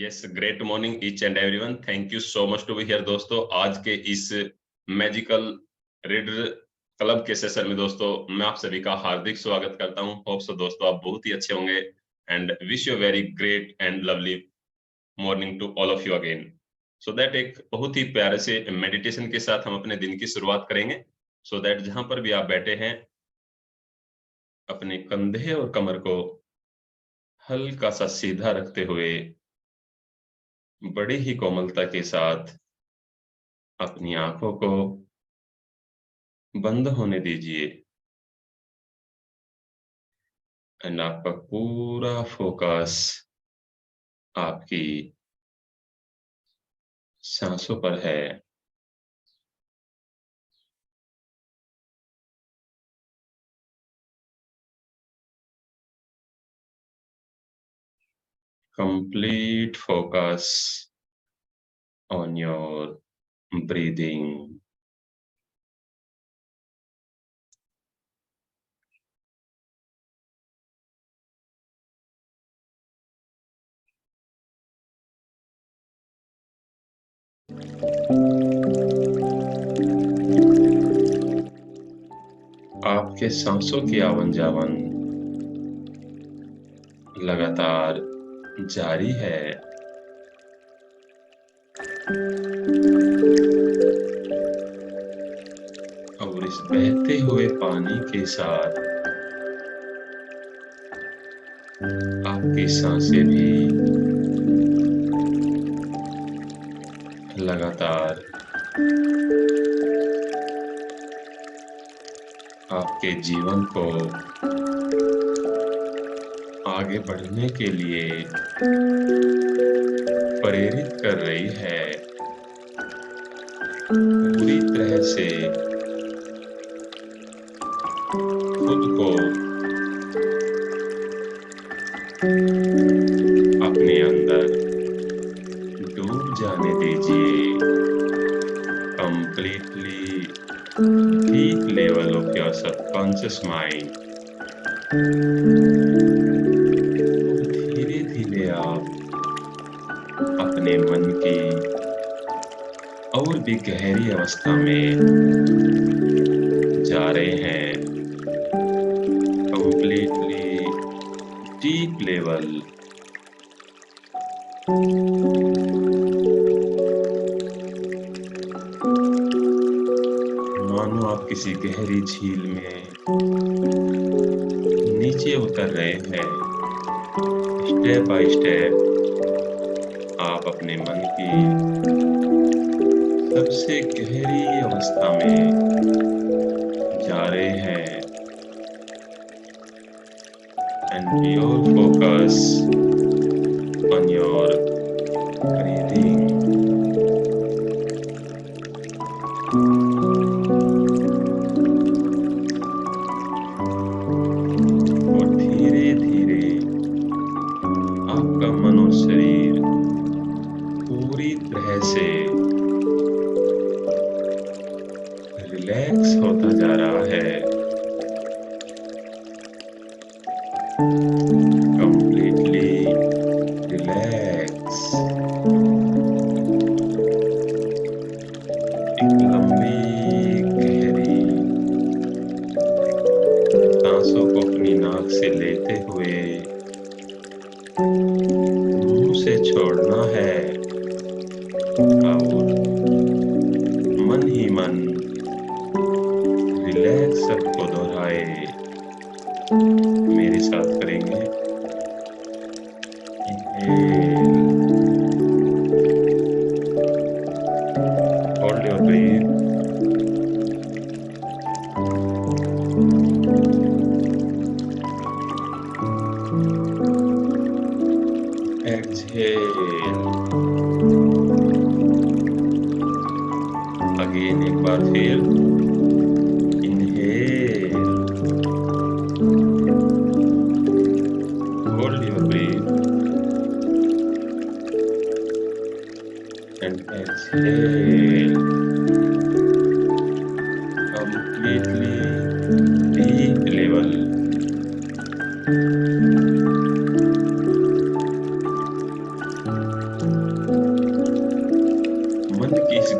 Yes, great morning each and everyone. Thank you so much to be here दोस्तों। आज के इस magical reader club के session में दोस्तों मैं आप सभी का हार्दिक स्वागत करता हूं। होप सो दोस्तों आप बहुत ही अच्छे होंगे and wish you very great and lovely morning to all of you again. So that एक बहुत ही प्यारे से मेडिटेशन के साथ हम अपने दिन की शुरुआत करेंगे। सो दैट जहां पर भी आप बैठे हैं अपने कंधे और कमर को हल्का सा सीधा रखते हुए बड़ी ही कोमलता के साथ अपनी आंखों को बंद होने दीजिए एंड आपका पूरा फोकस आपकी सांसों पर है। Complete focus on your breathing. आपके सांसों की आवन जावन लगातार जारी है और इस बहते हुए पानी के साथ आपकी सांसें भी लगातार आपके जीवन को आगे बढ़ने के लिए प्रेरित कर रही है। पूरी तरह से खुद को अपने अंदर डूब जाने दीजिए। Completely deep level of your subconscious mind. धीरे धीरे आप अपने मन की और भी गहरी अवस्था में जा रहे हैं। Completely deep level. मानो आप किसी गहरी झील में नीचे उतर रहे हैं। स्टेप बाय स्टेप आप अपने मन की सबसे गहरी अवस्था में जा रहे हैं and your focus on your breathing. और धीरे धीरे आपका मन और शरीर पूरी तरह से रिलैक्स होता जा रहा है। Completely relax. एक लंबी गहरी सांसों को अपनी नाक से लेते हुए मुंह से छोड़ना है और मन ही मन रिलैक्स सबको दोहराए। मेरे साथ करेंगे। Inhale, hold your breathe, exhale. Again एक बार फिर inhale, hold your breathe and exhale. Completely deep level.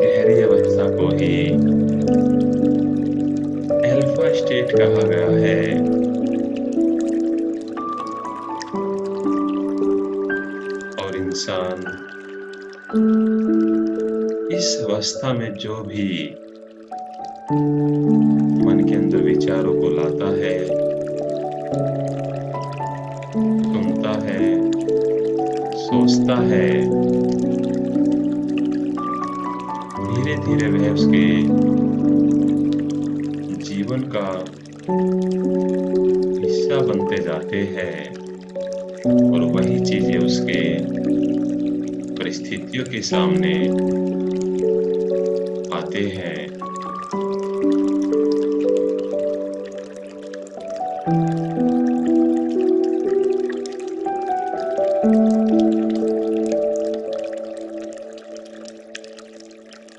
गहरी अवस्था को ही अल्फा स्टेट कहा गया है। और इंसान इस अवस्था में जो भी मन के अंदर विचारों को लाता है, सुनता है, सोचता है, धीरे धीरे वह उसके जीवन का हिस्सा बनते जाते हैं और वही चीजें उसके परिस्थितियों के सामने आते हैं।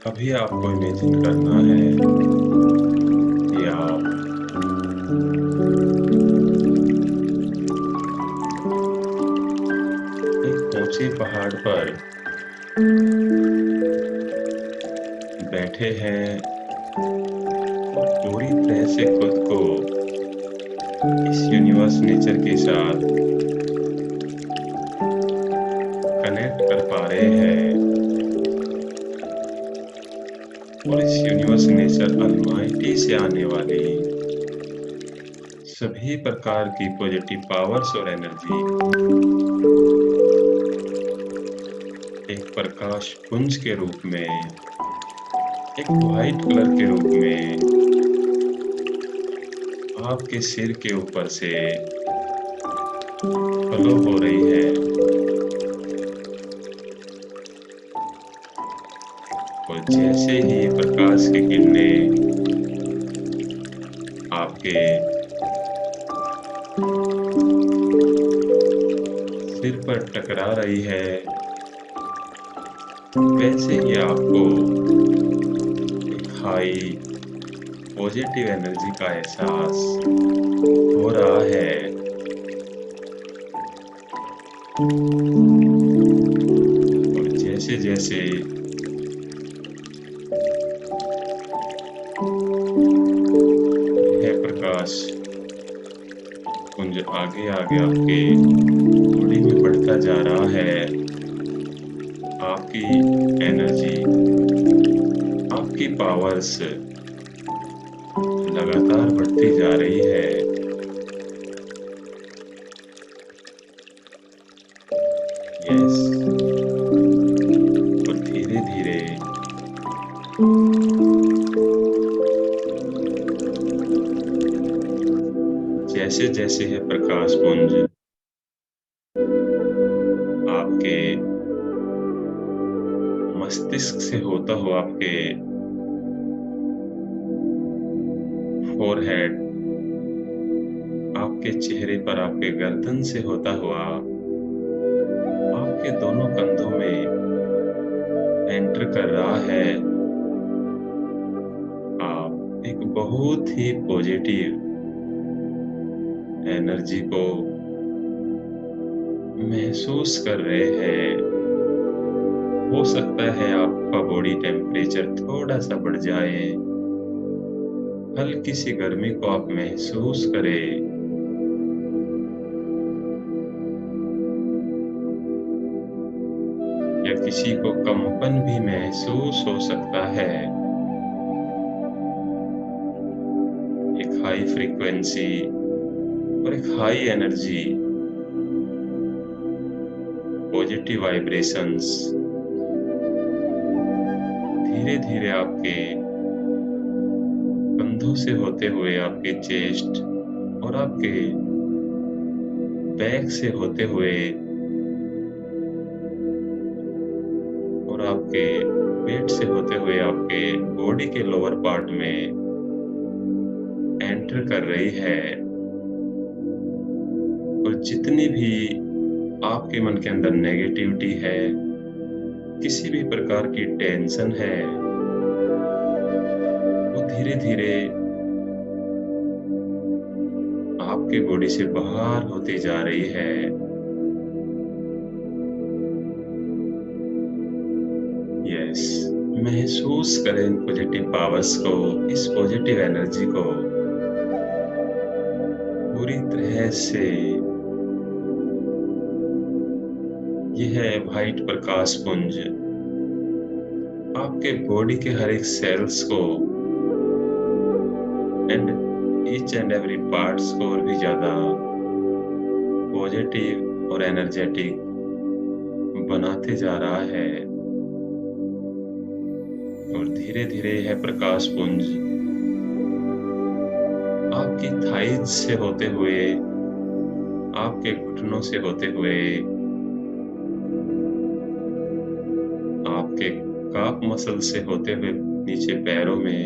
अभी आपको इमेजिन करना है कि आप एक ऊंचे पहाड़ पर बैठे हैं और पूरी तरह से खुद को इस यूनिवर्स नेचर के साथ कनेक्ट कर पा रहे हैं और इस यूनिवर्स नेचर अलमाइटी से आने वाली सभी प्रकार की पॉजिटिव पावर्स और एनर्जी एक प्रकाश पुंज के रूप में, एक व्हाइट कलर के रूप में आपके सिर के ऊपर से फ्लो हो रही है। और जैसे ही प्रकाश की किरणें आपके सिर पर टकरा रही है, वैसे ही आपको एक हाई पॉजिटिव एनर्जी का एहसास हो रहा है। और जैसे जैसे यह प्रकाश पुंज आगे आगे आपके बॉडी में बढ़ता जा रहा है, आपकी एनर्जी, आपकी पावर्स लगातार बढ़ती जा रही है। यस, और धीरे धीरे जैसे जैसे है प्रकाश पुंज आपके मस्तिष्क से होता हुआ आपके फोरहेड, आपके चेहरे पर, आपके गर्दन से होता हुआ आपके दोनों कंधों में एंटर कर रहा है, आप एक बहुत ही पॉजिटिव एनर्जी को महसूस कर रहे हैं। हो सकता है आपका बॉडी टेम्परेचर थोड़ा सा बढ़ जाए, हल्की सी गर्मी को आप महसूस करें। या किसी को कंपन भी महसूस हो सकता है। एक हाई फ्रीक्वेंसी और एक हाई एनर्जी, पॉजिटिव वाइब्रेशंस धीरे धीरे आपके कंधों से होते हुए आपके चेस्ट और आपके बैक से होते हुए और आपके पेट से होते हुए आपके बॉडी के लोअर पार्ट में एंटर कर रही है। और जितनी भी आपके मन के अंदर नेगेटिविटी है, किसी भी प्रकार की टेंशन है, वो धीरे धीरे आपके बॉडी से बाहर होती जा रही है। यस, महसूस करें इन पॉजिटिव पावर्स को, इस पॉजिटिव एनर्जी को पूरी तरह से। यह है व्हाइट प्रकाश पुंज आपके बॉडी के हर एक सेल्स को and each and every parts को और भी ज्यादा पॉजिटिव और एनर्जेटिक बनाते जा रहा है। और धीरे धीरे यह प्रकाश पुंज आपकी थाइज से होते हुए, आपके घुटनों से होते हुए, आपके काफ मसल से होते हुए नीचे पैरों में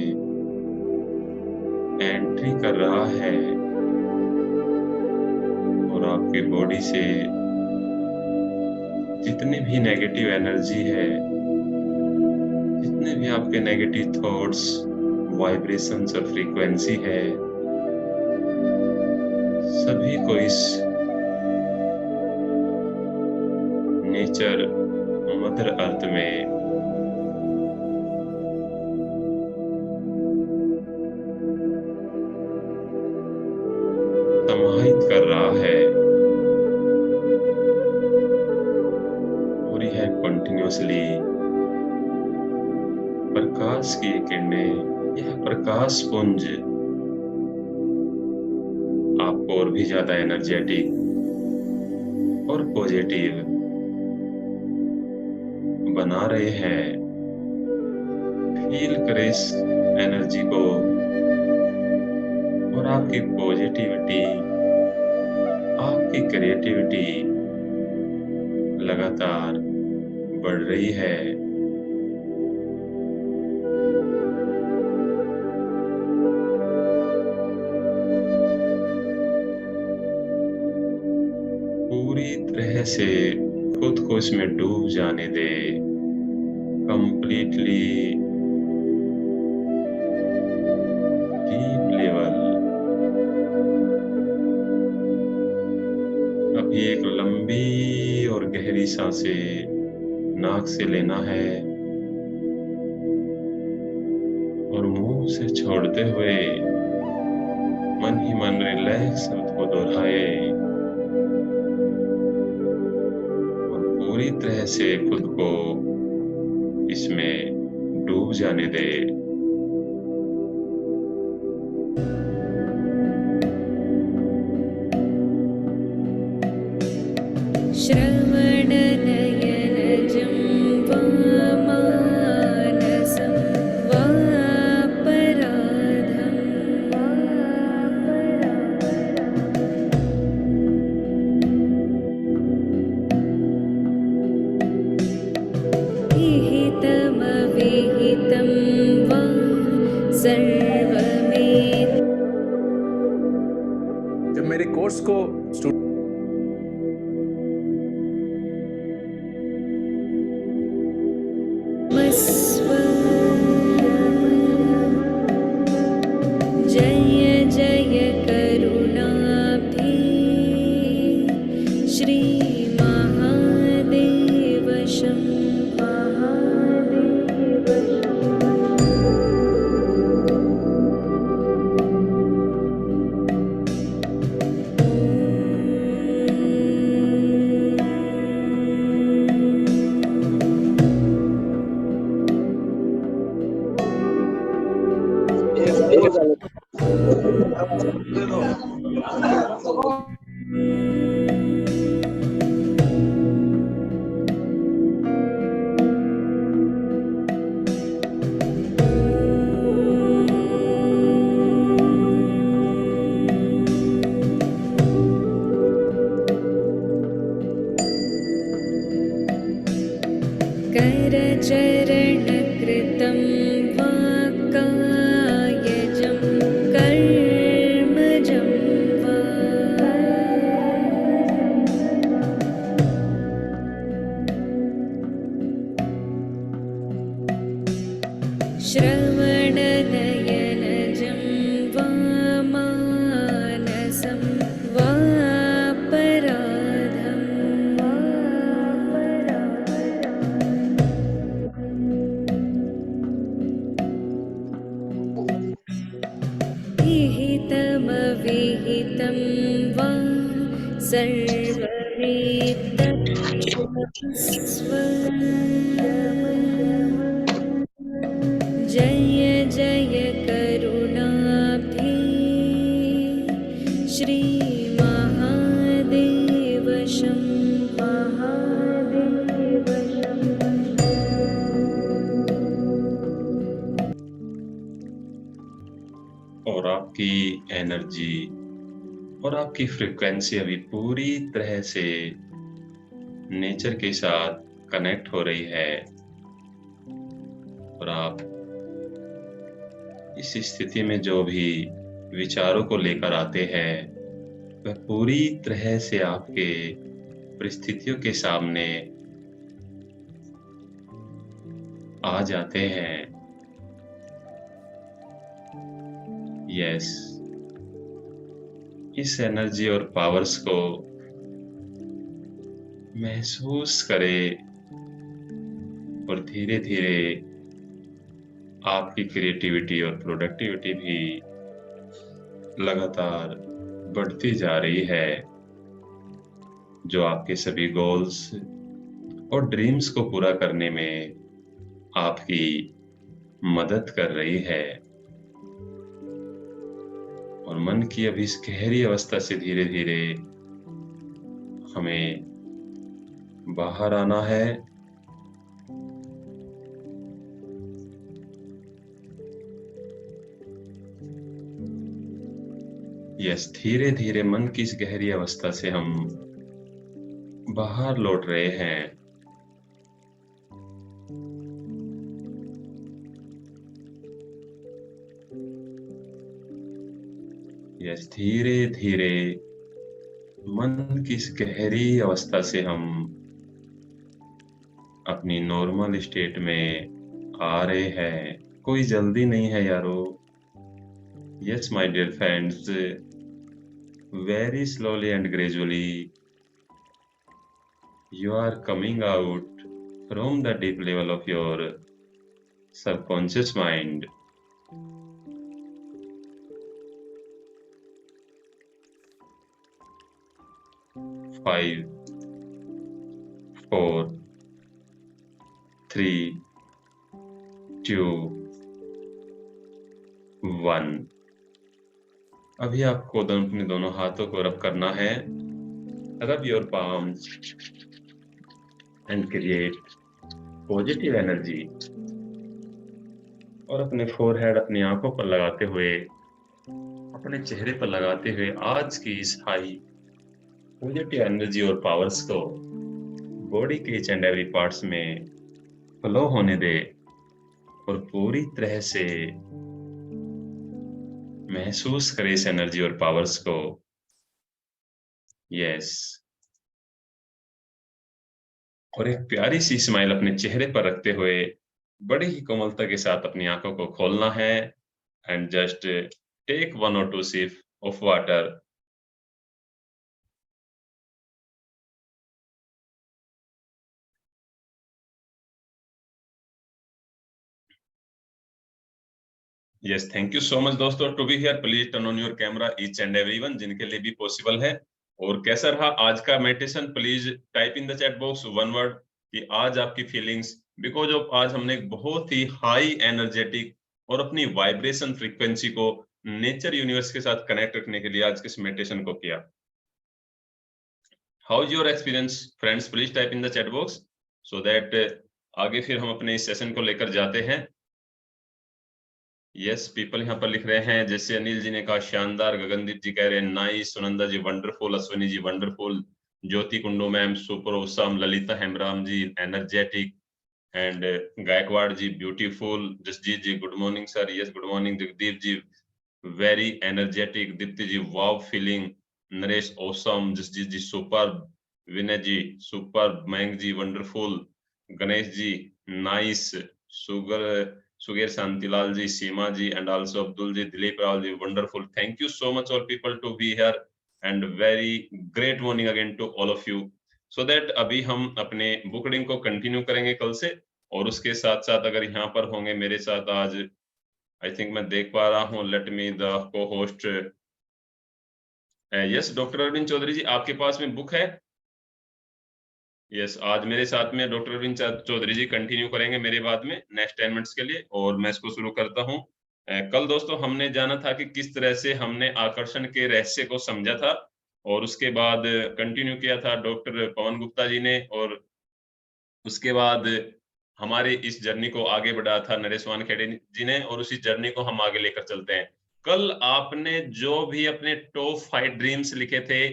एंट्री कर रहा है और आपकी बॉडी से जितनी भी नेगेटिव एनर्जी है, जितने भी आपके नेगेटिव थॉट्स, वाइब्रेशंस और फ्रीक्वेंसी है, सभी को इस नेचर मदर अर्थ में समाहित कर रहा है और यह कंटिन्यूअसली प्रकाश की किरणें, यह प्रकाश पुंज आपको और भी ज्यादा एनर्जेटिक और पॉजिटिव बना रहे हैं। फील करें इस एनर्जी को और आपकी पॉजिटिविटी, आपकी क्रिएटिविटी लगातार बढ़ रही है। पूरी तरह से खुद को इसमें डूब जाने दे, कंप्लीटली डीप लेवल। अभी एक लंबी और गहरी सांसें नाक से लेना है और मुंह से छोड़ते हुए मन ही मन रिलैक्स शब्द को दोहराए और पूरी तरह से खुद को इसमें डूब जाने दे। जब मेरे कोर्स को जय जय करुणाब्धि श्री महादेव शंभो करचरणकृतं वा कायजं कर्मजं वा श्रवणनयनजं वा मानसं वा अपराधं सर्वमेतत्क्षमस्व जय जय करुणाब्धे श्रीमहादेव शम्भो और आपकी एनर्जी और आपकी फ्रीक्वेंसी अभी पूरी तरह से नेचर के साथ कनेक्ट हो रही है और आप इस स्थिति में जो भी विचारों को लेकर आते हैं वह पूरी तरह से आपके परिस्थितियों के सामने आ जाते हैं। यस, इस एनर्जी और पावर्स को महसूस करें और धीरे धीरे आपकी क्रिएटिविटी और प्रोडक्टिविटी भी लगातार बढ़ती जा रही है, जो आपके सभी गोल्स और ड्रीम्स को पूरा करने में आपकी मदद कर रही है। और मन की अभी इस गहरी अवस्था से धीरे धीरे हमें बाहर आना है। यस, धीरे धीरे मन की इस गहरी अवस्था से हम बाहर लौट रहे हैं। यस, धीरे धीरे मन की इस गहरी अवस्था से हम अपनी नॉर्मल स्टेट में आ रहे हैं। कोई जल्दी नहीं है यारो। Yes my dear friends, very slowly and gradually you are coming out from the deep level of your subconscious mind. Five, 4, 3, 2, 1। अभी आपको अपने दोनों हाथों को रब करना है। Rub your palms and create positive energy. और अपने फोरहेड, अपनी आंखों पर लगाते हुए, अपने चेहरे पर लगाते हुए आज की इस हाई पॉजिटिव एनर्जी और पावर्स को बॉडी के ईच एंड एवरी पार्ट्स में फ्लो होने दे और पूरी तरह से महसूस करें इस एनर्जी और पावर्स को। यस, और एक प्यारी सी स्माइल अपने चेहरे पर रखते हुए बड़ी ही कोमलता के साथ अपनी आंखों को खोलना है and just take 1 or 2 sip of water. Yes, thank you so much दोस्तों to be here. Please turn on your camera each and everyone, जिनके लिए भी पॉसिबल है। और कैसा रहा आज का meditation, please type in the chat box one word कि आज आपकी फीलिंग्स, बिकॉज ऑफ आज हमने एक बहुत ही हाई एनर्जेटिक और अपनी वाइब्रेशन फ्रीक्वेंसी को नेचर यूनिवर्स के साथ कनेक्ट रखने के लिए आज के इस मेडिटेशन को किया। How is your experience friends? Please type in the chat box so that आगे फिर हम अपने इस सेशन को लेकर जाते हैं। यस, पीपल यहाँ पर लिख रहे हैं, जैसे अनिल जी ने कहा शानदार, गगनदीप जी कह रहे हैं nice, Sunanda ji wonderful, Ashwini ji wonderful, Jyoti Kundu ma'am super awesome, Lalita Hembram ji energetic and Gaikwad ji beautiful, Jasjeet ji good morning sir. Yes good morning. Jagdeep ji very energetic, Deepti ji wow feeling, Naresh awesome, Jasjeet ji super, Vinay ji super, Mayank ji wonderful, Ganesh ji nice, सुगेर Shantilal ji, Seema ji and also Abdul ji, Dilip Rao ji wonderful. Thank you so much all people to be here and very great morning again to all of you. So that अभी हम अपने book reading को continue करेंगे कल से, और उसके साथ साथ अगर यहाँ पर होंगे मेरे साथ आज, आई थिंक मैं देख पा रहा हूँ, let me the cohost yes doctor Arvind Chaudhary ji, आपके पास में बुक है? यस, आज मेरे साथ में डॉक्टर अरविंद चौधरी जी कंटिन्यू करेंगे मेरे बाद में नेक्स्ट 10 मिनट्स के लिए, और मैं इसको शुरू करता हूँ। कल दोस्तों हमने जाना था कि किस तरह से हमने आकर्षण के रहस्य को समझा था, और उसके बाद कंटिन्यू किया था डॉक्टर पवन गुप्ता जी ने, और उसके बाद हमारी इस जर्नी को आगे बढ़ाया था नरेश वानखेड़े जी ने, और उसी जर्नी को हम आगे लेकर चलते हैं। कल आपने जो भी अपने टॉप 5 ड्रीम्स लिखे थे,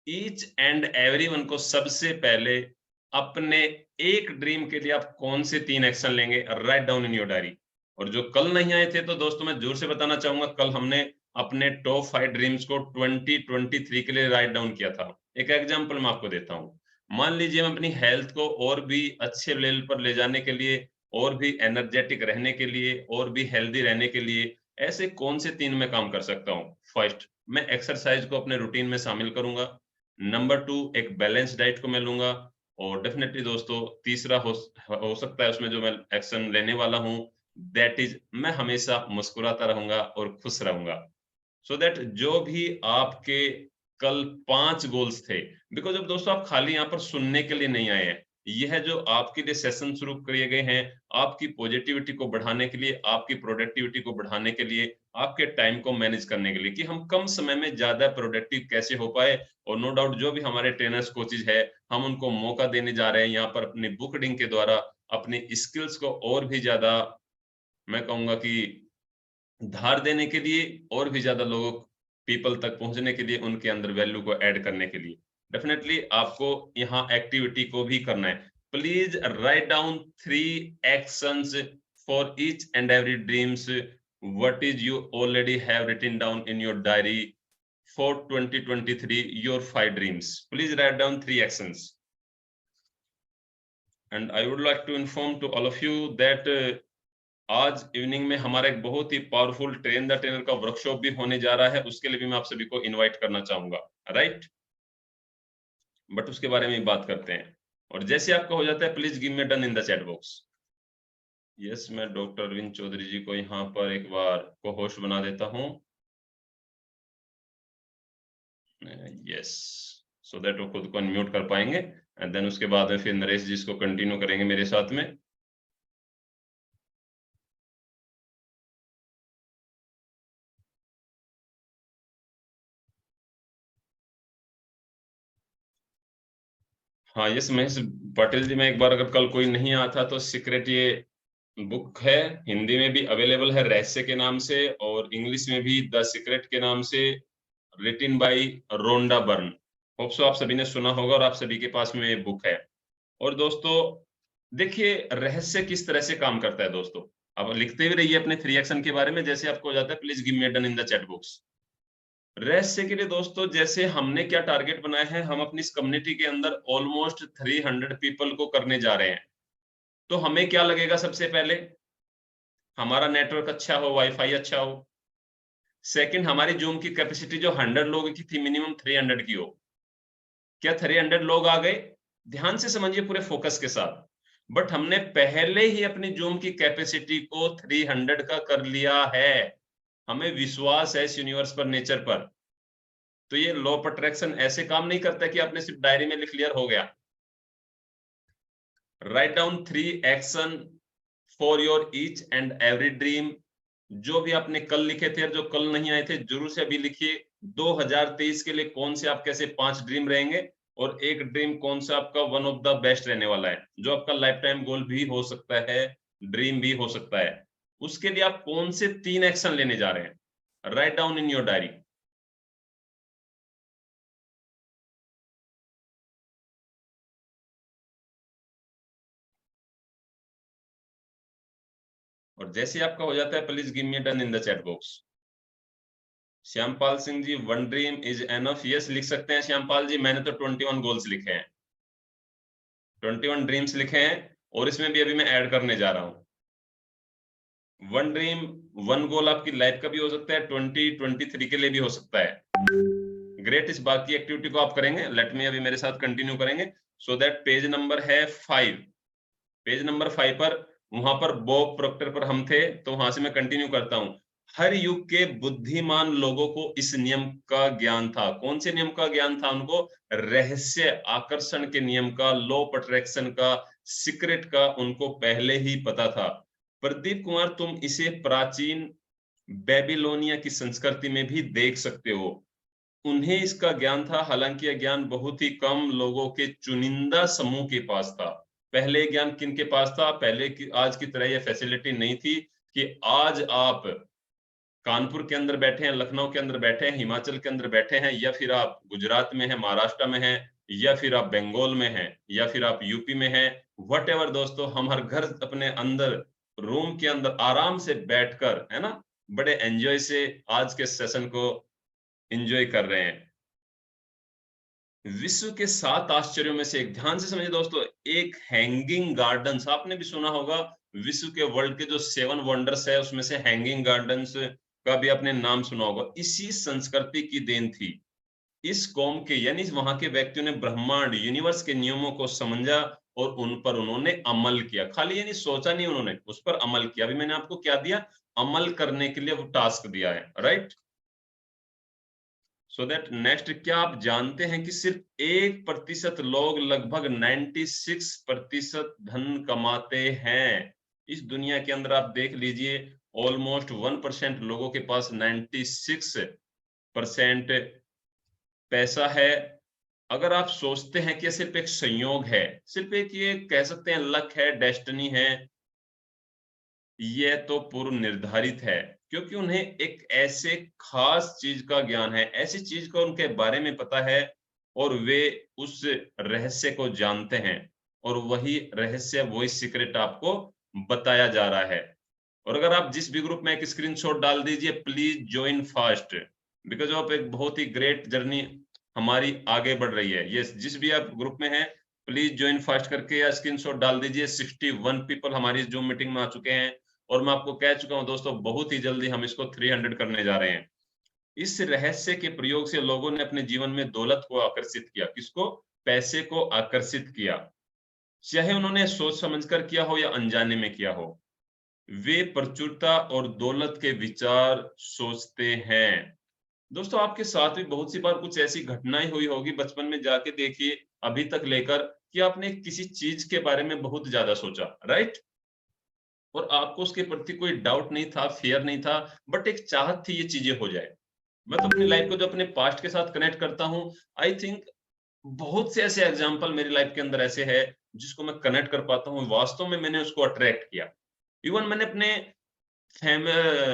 ईच एंड एवरीवन को सबसे पहले अपने एक ड्रीम के लिए आप कौन से 3 एक्शन लेंगे, right down in your diary. और जो कल नहीं आए थे, तो दोस्तों मैं जोर से बताना चाहूंगा, कल हमने अपने टॉप 5 ड्रीम्स को 2023 के लिए राइट डाउन किया था। एक एग्जांपल मैं आपको देता हूँ। मान लीजिए मैं अपनी हेल्थ को और भी अच्छे लेवल पर ले जाने के लिए, और भी एनर्जेटिक रहने के लिए, और भी हेल्दी रहने के लिए ऐसे कौन से 3 मैं काम कर सकता हूँ। फर्स्ट, मैं एक्सरसाइज को अपने रूटीन में शामिल करूंगा। नंबर 2, एक बैलेंस डाइट को मैं लूंगा। और डेफिनेटली दोस्तों तीसरा हो सकता है उसमें जो मैं एक्शन लेने वाला हूँ, दैट इज मैं हमेशा मुस्कुराता रहूंगा और खुश रहूंगा। सो दैट जो भी आपके कल 5 गोल्स थे, बिकॉज अब दोस्तों आप खाली यहाँ पर सुनने के लिए नहीं आए हैं, यह जो आपके लिए सेशन शुरू किए गए हैं, आपकी पॉजिटिविटी को बढ़ाने के लिए, आपकी प्रोडक्टिविटी को बढ़ाने के लिए, आपके टाइम को मैनेज करने के लिए, कि हम कम समय में ज्यादा प्रोडक्टिव कैसे हो पाए। और नो डाउट जो भी हमारे ट्रेनर्स कोचेज है, हम उनको मौका देने जा रहे हैं यहाँ पर अपनी बुक रीडिंग के द्वारा अपनी स्किल्स को और भी ज्यादा, मैं कहूंगा कि धार देने के लिए, और भी ज्यादा लोगों पीपल तक पहुंचने के लिए, उनके अंदर वैल्यू को ऐड करने के लिए। डेफिनेटली आपको यहाँ एक्टिविटी को भी करना है। Please write down 3 actions for each and every dreams, what is you already have written down in your diary for 2023 your 5 dreams. Please write down 3 actions. And I would like to inform to all of you that आज evening में हमारा एक बहुत ही powerful train the trainer का workshop भी होने जा रहा है, उसके लिए भी मैं आप सभी को इनवाइट करना चाहूंगा, राइट। बट उसके बारे में बात करते हैं, और जैसे आपका हो जाता है please give me done in the chat box. Yes, मैं डॉक्टर अरविंद चौधरी जी को यहाँ पर एक बार को होस्ट बना देता हूँ। यस, सो दैट वो खुद को अनम्यूट कर पाएंगे, एंड देन उसके बाद में फिर नरेश जी इसको कंटिन्यू करेंगे मेरे साथ में। हाँ यस महेश पटेल जी, मैं एक बार अगर कल कोई नहीं आता तो सीक्रेट ये बुक है, हिंदी में भी अवेलेबल है रहस्य के नाम से, और इंग्लिश में भी द सीक्रेट के नाम से, written by Rhonda Byrne. Hope so आप सभी ने सुना होगा और आप सभी के पास में ये बुक है। और दोस्तों देखिए रहस्य किस तरह से काम करता है दोस्तों, अब लिखते भी रहिए अपने 3 एक्शन के बारे में, जैसे आपको हो जाता है please give me done in the chat box. रहस्य के लिए दोस्तों जैसे हमने क्या टारगेट बनाया है, हम अपनी इस कम्युनिटी के अंदर ऑलमोस्ट 300 पीपल को करने जा रहे हैं। तो हमें क्या लगेगा, सबसे पहले हमारा नेटवर्क अच्छा हो, वाईफाई अच्छा हो। सेकंड, हमारी जूम की कैपेसिटी जो 100 लोगों की थी मिनिमम 300 की हो। क्या 300 लोग आ गए? ध्यान से समझिए पूरे फोकस के साथ। बट हमने पहले ही अपनी जूम की कैपेसिटी को 300 का कर लिया है। हमें विश्वास है इस यूनिवर्स पर, नेचर पर। तो ये लॉ ऑफ अट्रैक्शन ऐसे काम नहीं करता कि आपने सिर्फ डायरी में लिख लिया हो गया। Right down 3 action for your each and every dream. जो भी आपने कल लिखे थे और जो कल नहीं आए थे, जरूर से अभी लिखिए 2023 के लिए कौन से आप कैसे 5 ड्रीम रहेंगे, और एक ड्रीम कौन सा आपका वन ऑफ द बेस्ट रहने वाला है, जो आपका लाइफ टाइम गोल भी हो सकता है, ड्रीम भी हो सकता है। उसके लिए आप कौन से 3 एक्शन लेने जा रहे हैं, write down in your diary. और जैसे आपका हो जाता है please give me done in the chat box. Shyampal Singh ji, 1 dream is enough. Yes लिख सकते हैं श्यामपाल जी, मैंने तो 21 गोल्स लिखे हैं, 21 ड्रीम्स लिखे हैं, और इसमें भी अभी मैं ऐड करने जा रहा हूं। 1 ड्रीम 1 गोल आपकी लाइफ का भी हो सकता है, 2023 के लिए भी हो सकता है। ग्रेट, इस बाकी एक्टिविटी को आप करेंगे, लेट मी अभी मेरे साथ कंटिन्यू करेंगे। सो दैट पेज नंबर है 5, पेज नंबर 5 पर, वहां पर बॉब प्रोक्टर पर हम थे, तो वहां से मैं कंटिन्यू करता हूं। हर युग के बुद्धिमान लोगों को इस नियम का ज्ञान था। कौन से नियम का ज्ञान था उनको? रहस्य आकर्षण के नियम का, लॉ ऑफ अट्रैक्शन का, सीक्रेट का उनको पहले ही पता था। प्रदीप कुमार, तुम इसे प्राचीन बेबीलोनिया की संस्कृति में भी देख सकते हो। उन्हें इसका ज्ञान था, हालांकि यह ज्ञान बहुत ही कम लोगों के चुनिंदा समूह के पास था। पहले ये ज्ञान किन के पास था? पहले की आज की तरह यह फैसिलिटी नहीं थी कि आज आप कानपुर के अंदर बैठे हैं, लखनऊ के अंदर बैठे हैं, हिमाचल के अंदर बैठे हैं, या फिर आप गुजरात में हैं, महाराष्ट्र में हैं, या फिर आप बंगाल में हैं, या फिर आप यूपी में हैं, व्हाटएवर दोस्तों, हम हर घर अपने अंदर रूम के अंदर आराम से बैठकर, है ना, बड़े एंजॉय से आज के सेशन को एंजॉय कर रहे हैं। विश्व के 7 आश्चर्यों में से एक, ध्यान से समझिए दोस्तों, एक हैंगिंग गार्डन्स, आपने भी सुना होगा, विश्व के वर्ल्ड के जो 7 वंडर्स है उसमें से हैंगिंग गार्डन्स का भी आपने नाम सुना होगा। इसी संस्कृति की देन थी। इस कौम के यानी वहां के व्यक्तियों ने ब्रह्मांड यूनिवर्स के नियमों को समझा और उन पर उन्होंने अमल किया। खाली यानी सोचा नहीं, उन्होंने उस पर अमल किया। अभी मैंने आपको क्या दिया? अमल करने के लिए वो टास्क दिया है, राइट? सो दैट नेक्स्ट, क्या आप जानते हैं कि सिर्फ 1% लोग लगभग 96% धन कमाते हैं? इस दुनिया के अंदर आप देख लीजिए, ऑलमोस्ट 1% लोगों के पास 96% पैसा है। अगर आप सोचते हैं कि सिर्फ एक संयोग है, सिर्फ एक ये कह सकते हैं लक है, डेस्टिनी है, ये तो पूर्व निर्धारित है, क्योंकि उन्हें एक ऐसे खास चीज का ज्ञान है, ऐसी चीज को उनके बारे में पता है और वे उस रहस्य को जानते हैं, और वही रहस्य, वही सीक्रेट आपको बताया जा रहा है। और अगर आप जिस भी ग्रुप में, एक स्क्रीनशॉट डाल दीजिए, please join fast, because of एक बहुत ही ग्रेट जर्नी हमारी आगे बढ़ रही है। ये जिस भी आप ग्रुप में है, प्लीज ज्वाइन फास्ट करके या स्क्रीनशॉट डाल दीजिए। 61 पीपल हमारी जूम मीटिंग में आ चुके हैं, और मैं आपको कह चुका हूं दोस्तों, बहुत ही जल्दी हम इसको 300 करने जा रहे हैं। इस रहस्य के प्रयोग से लोगों ने अपने जीवन में दौलत को आकर्षित किया। किसको? पैसे को आकर्षित किया, चाहे उन्होंने सोच समझकर किया हो या अनजाने में किया हो। वे प्रचुरता और दौलत के विचार सोचते हैं। दोस्तों, आपके साथ भी बहुत सी बार कुछ ऐसी घटनाएं हुई होगी बचपन में, जाके देखिए अभी तक लेकर, कि आपने किसी चीज के बारे में बहुत ज्यादा सोचा, राइट? और आपको उसके प्रति कोई डाउट नहीं था, फियर नहीं था, बट एक चाहत थी ये चीजें हो जाए। मैं तो अपनी लाइफ को जो अपने पास्ट के साथ कनेक्ट करता हूँ, आई थिंक बहुत से ऐसे एग्जाम्पल मेरी लाइफ के अंदर ऐसे है जिसको मैं कनेक्ट कर पाता हूँ, वास्तव में मैंने उसको अट्रैक्ट किया। इवन मैंने अपने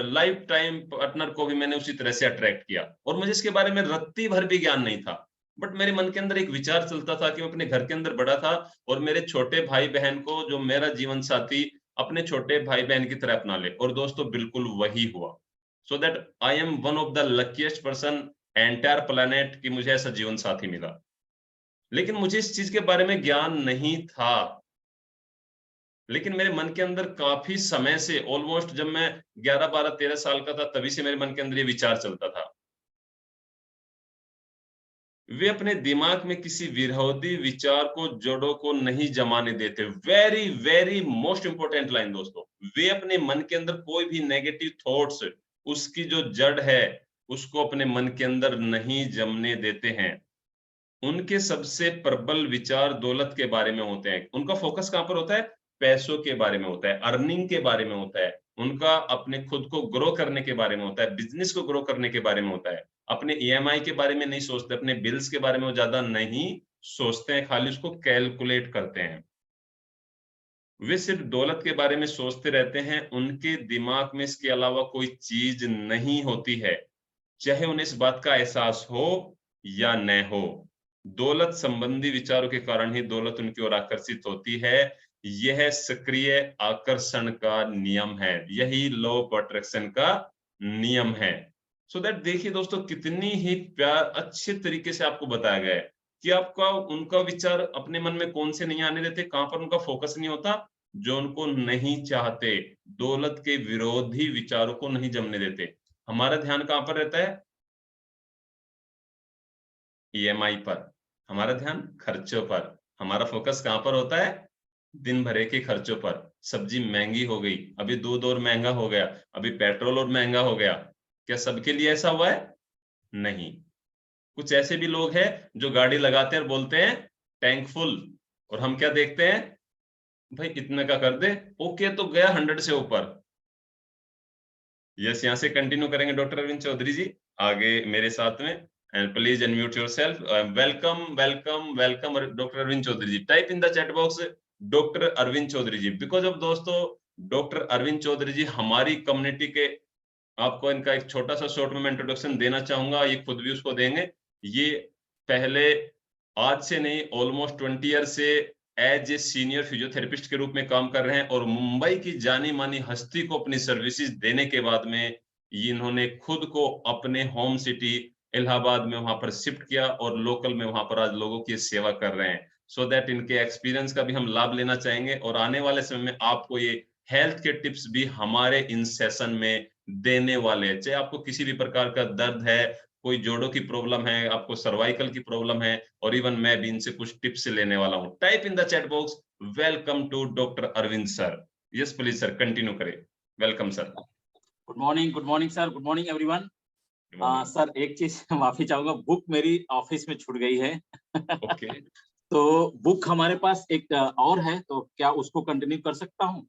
लाइफ टाइम पार्टनर को भी मैंने उसी तरह से अट्रैक्ट किया, और मुझे इसके बारे में रत्ती भर भी ज्ञान नहीं था, बट मेरे मन के अंदर एक विचार चलता था कि मैं अपने घर के अंदर बड़ा था, और मेरे छोटे भाई बहन को, जो मेरा जीवन साथी, अपने छोटे भाई बहन की तरह अपना ले। और दोस्तों, बिल्कुल वही हुआ। So that I am one of the luckiest person entire planet कि मुझे ऐसा जीवन साथी मिला। लेकिन मुझे इस चीज के बारे में ज्ञान नहीं था, लेकिन मेरे मन के अंदर काफी समय से, ऑलमोस्ट जब मैं 11, 12, 13 साल का था, तभी से मेरे मन के अंदर ये विचार चलता था। वे अपने दिमाग में किसी विरोधी विचार को, जड़ों को नहीं जमाने देते। Very very most important line दोस्तों, वे अपने मन के अंदर कोई भी नेगेटिव थॉट्स, उसकी जो जड़ है, उसको अपने मन के अंदर नहीं जमने देते हैं। उनके सबसे प्रबल विचार दौलत के बारे में होते हैं। उनका फोकस कहां पर होता है? पैसों के बारे में होता है, अर्निंग के बारे में होता है, उनका अपने खुद को ग्रो करने के बारे में होता है, बिजनेस को ग्रो करने के बारे में होता है। अपने ईएमआई के बारे में नहीं सोचते, अपने बिल्स के बारे में वो ज्यादा नहीं सोचते हैं, खाली उसको कैलकुलेट करते हैं। वे सिर्फ दौलत के बारे में सोचते रहते हैं, उनके दिमाग में इसके अलावा कोई चीज नहीं होती है, चाहे उन्हें इस बात का एहसास हो या न हो। दौलत संबंधी विचारों के कारण ही दौलत उनकी ओर आकर्षित होती है। यह सक्रिय आकर्षण का नियम है, यही लॉ ऑफ अट्रैक्शन का नियम है। सो दैट देखिए दोस्तों, कितनी ही प्यार अच्छे तरीके से आपको बताया गया है कि आपका उनका विचार अपने मन में कौन से नहीं आने देते, कहां पर उनका फोकस नहीं होता, जो उनको नहीं चाहते, दौलत के विरोधी विचारों को नहीं जमने देते। हमारा ध्यान कहां पर रहता है? ईएमआई पर। हमारा ध्यान खर्चों पर। हमारा फोकस कहां पर होता है? दिन भर के खर्चों पर। सब्जी महंगी हो गई, अभी दूध और महंगा हो गया, अभी पेट्रोल और महंगा हो गया। क्या सबके लिए ऐसा हुआ है? नहीं। कुछ ऐसे भी लोग हैं जो गाड़ी लगाते हैं और बोलते हैं टैंक फुल, और हम क्या देखते हैं, भाई इतने का कर दे, ओके तो गया 100 से ऊपर। यस, यहाँ से कंटिन्यू करेंगे डॉक्टर अरविंद चौधरी जी आगे मेरे साथ में। And please unmute yourself. Welcome welcome welcome doctor Arvind Chaudhary ji. Type in the chat box doctor Arvind Chaudhary ji, because of दोस्तों डॉक्टर अरविंद चौधरी जी हमारी कम्युनिटी के, आपको इनका एक छोटा सा शॉर्ट में इंट्रोडक्शन देना चाहूंगा, ये खुद भी उसको देंगे। ये पहले आज से नहीं ऑलमोस्ट 20 ईयर से एज ए सीनियर फिजियोथेरेपिस्ट के रूप में काम कर रहे हैं, और मुंबई की जानी मानी हस्ती को अपनी सर्विसेज देने के बाद में इन्होंने खुद को अपने होम सिटी इलाहाबाद में वहां पर शिफ्ट किया, और लोकल में वहां पर आज लोगों की सेवा कर रहे हैं। सो दैट इनके एक्सपीरियंस का भी हम लाभ लेना चाहेंगे, और आने वाले समय में आपको ये हेल्थ के टिप्स भी हमारे इन सेशन में देने वाले हैं। चाहे आपको किसी भी प्रकार का दर्द है, कोई जोड़ों की प्रॉब्लम है, आपको सर्वाइकल की प्रॉब्लम है, और इवन मैं भी इनसे कुछ टिप्स लेने वाला हूं। Type in the chat box welcome to doctor Arvind sir. Yes please sir continue करें। Welcome sir. Good morning sir, good morning everyone. Sir एक चीज माफी चाहूंगा, बुक मेरी ऑफिस में छूट गई है। ओके तो बुक हमारे पास एक और है, तो क्या उसको कंटिन्यू कर सकता हूँ?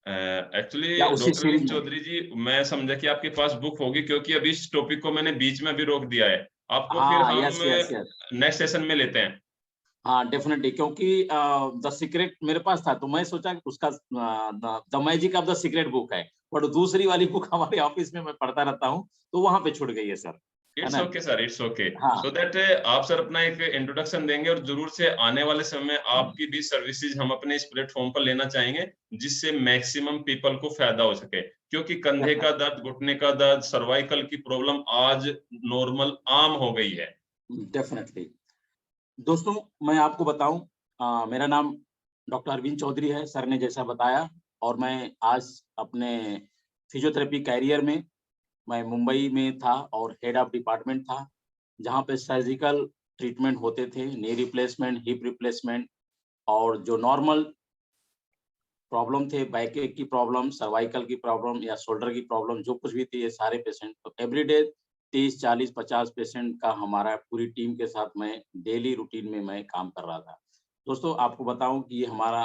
एक्चुअली या उसी डॉक्टर सीरीज अरविंद में? चौधरी जी, मैं समझा कि आपके पास बुक होगी, क्योंकि अभी इस टॉपिक को मैंने बीच में भी रोक दिया है। आपको फिर हाँ, हम yes yes yes, next session में लेते हैं। हाँ डेफिनेटली, क्योंकि द सीक्रेट मेरे पास था, तो मैं सोचा कि उसका the magic of the secret book है, बट दूसरी वाली बुक हमारे ऑफिस में मैं पढ़ता रहता हूँ, तो वहां पे छूट गई है सर, है इट्स ना? Okay sir, it's okay. हाँ सो दैट आप सर अपना एक इंट्रोडक्शन देंगे, और जरूर से आने वाले समय में आपकी भी सर्विसेज हम अपने इस प्लेटफॉर्म पर लेना चाहेंगे, जिससे मैक्सिमम पीपल को फायदा हो सके। क्योंकि कंधे का दर्द, घुटने का दर्द, सर्वाइकल की प्रॉब्लम आज नॉर्मल आम हो गई है। डेफिनेटली। दोस्तों मैं आपको बताऊं, मेरा नाम डॉक्टर अरविंद चौधरी है, सर ने जैसा बताया, और मैं आज अपने फिजियोथेरेपी कैरियर में, मैं मुंबई में था और हेड ऑफ डिपार्टमेंट था, जहां पे सर्जिकल ट्रीटमेंट होते थे, नी रिप्लेसमेंट, हिप रिप्लेसमेंट, और जो नॉर्मल प्रॉब्लम थे, बैक एक की प्रॉब्लम, सर्वाइकल की प्रॉब्लम या शोल्डर की प्रॉब्लम, जो कुछ भी थी, ये सारे पेशेंट, तो एवरीडे 30, 40, 50 पेशेंट का हमारा पूरी टीम के साथ मैं डेली रूटीन में मैं काम कर रहा था। दोस्तों आपको बताऊं कि ये हमारा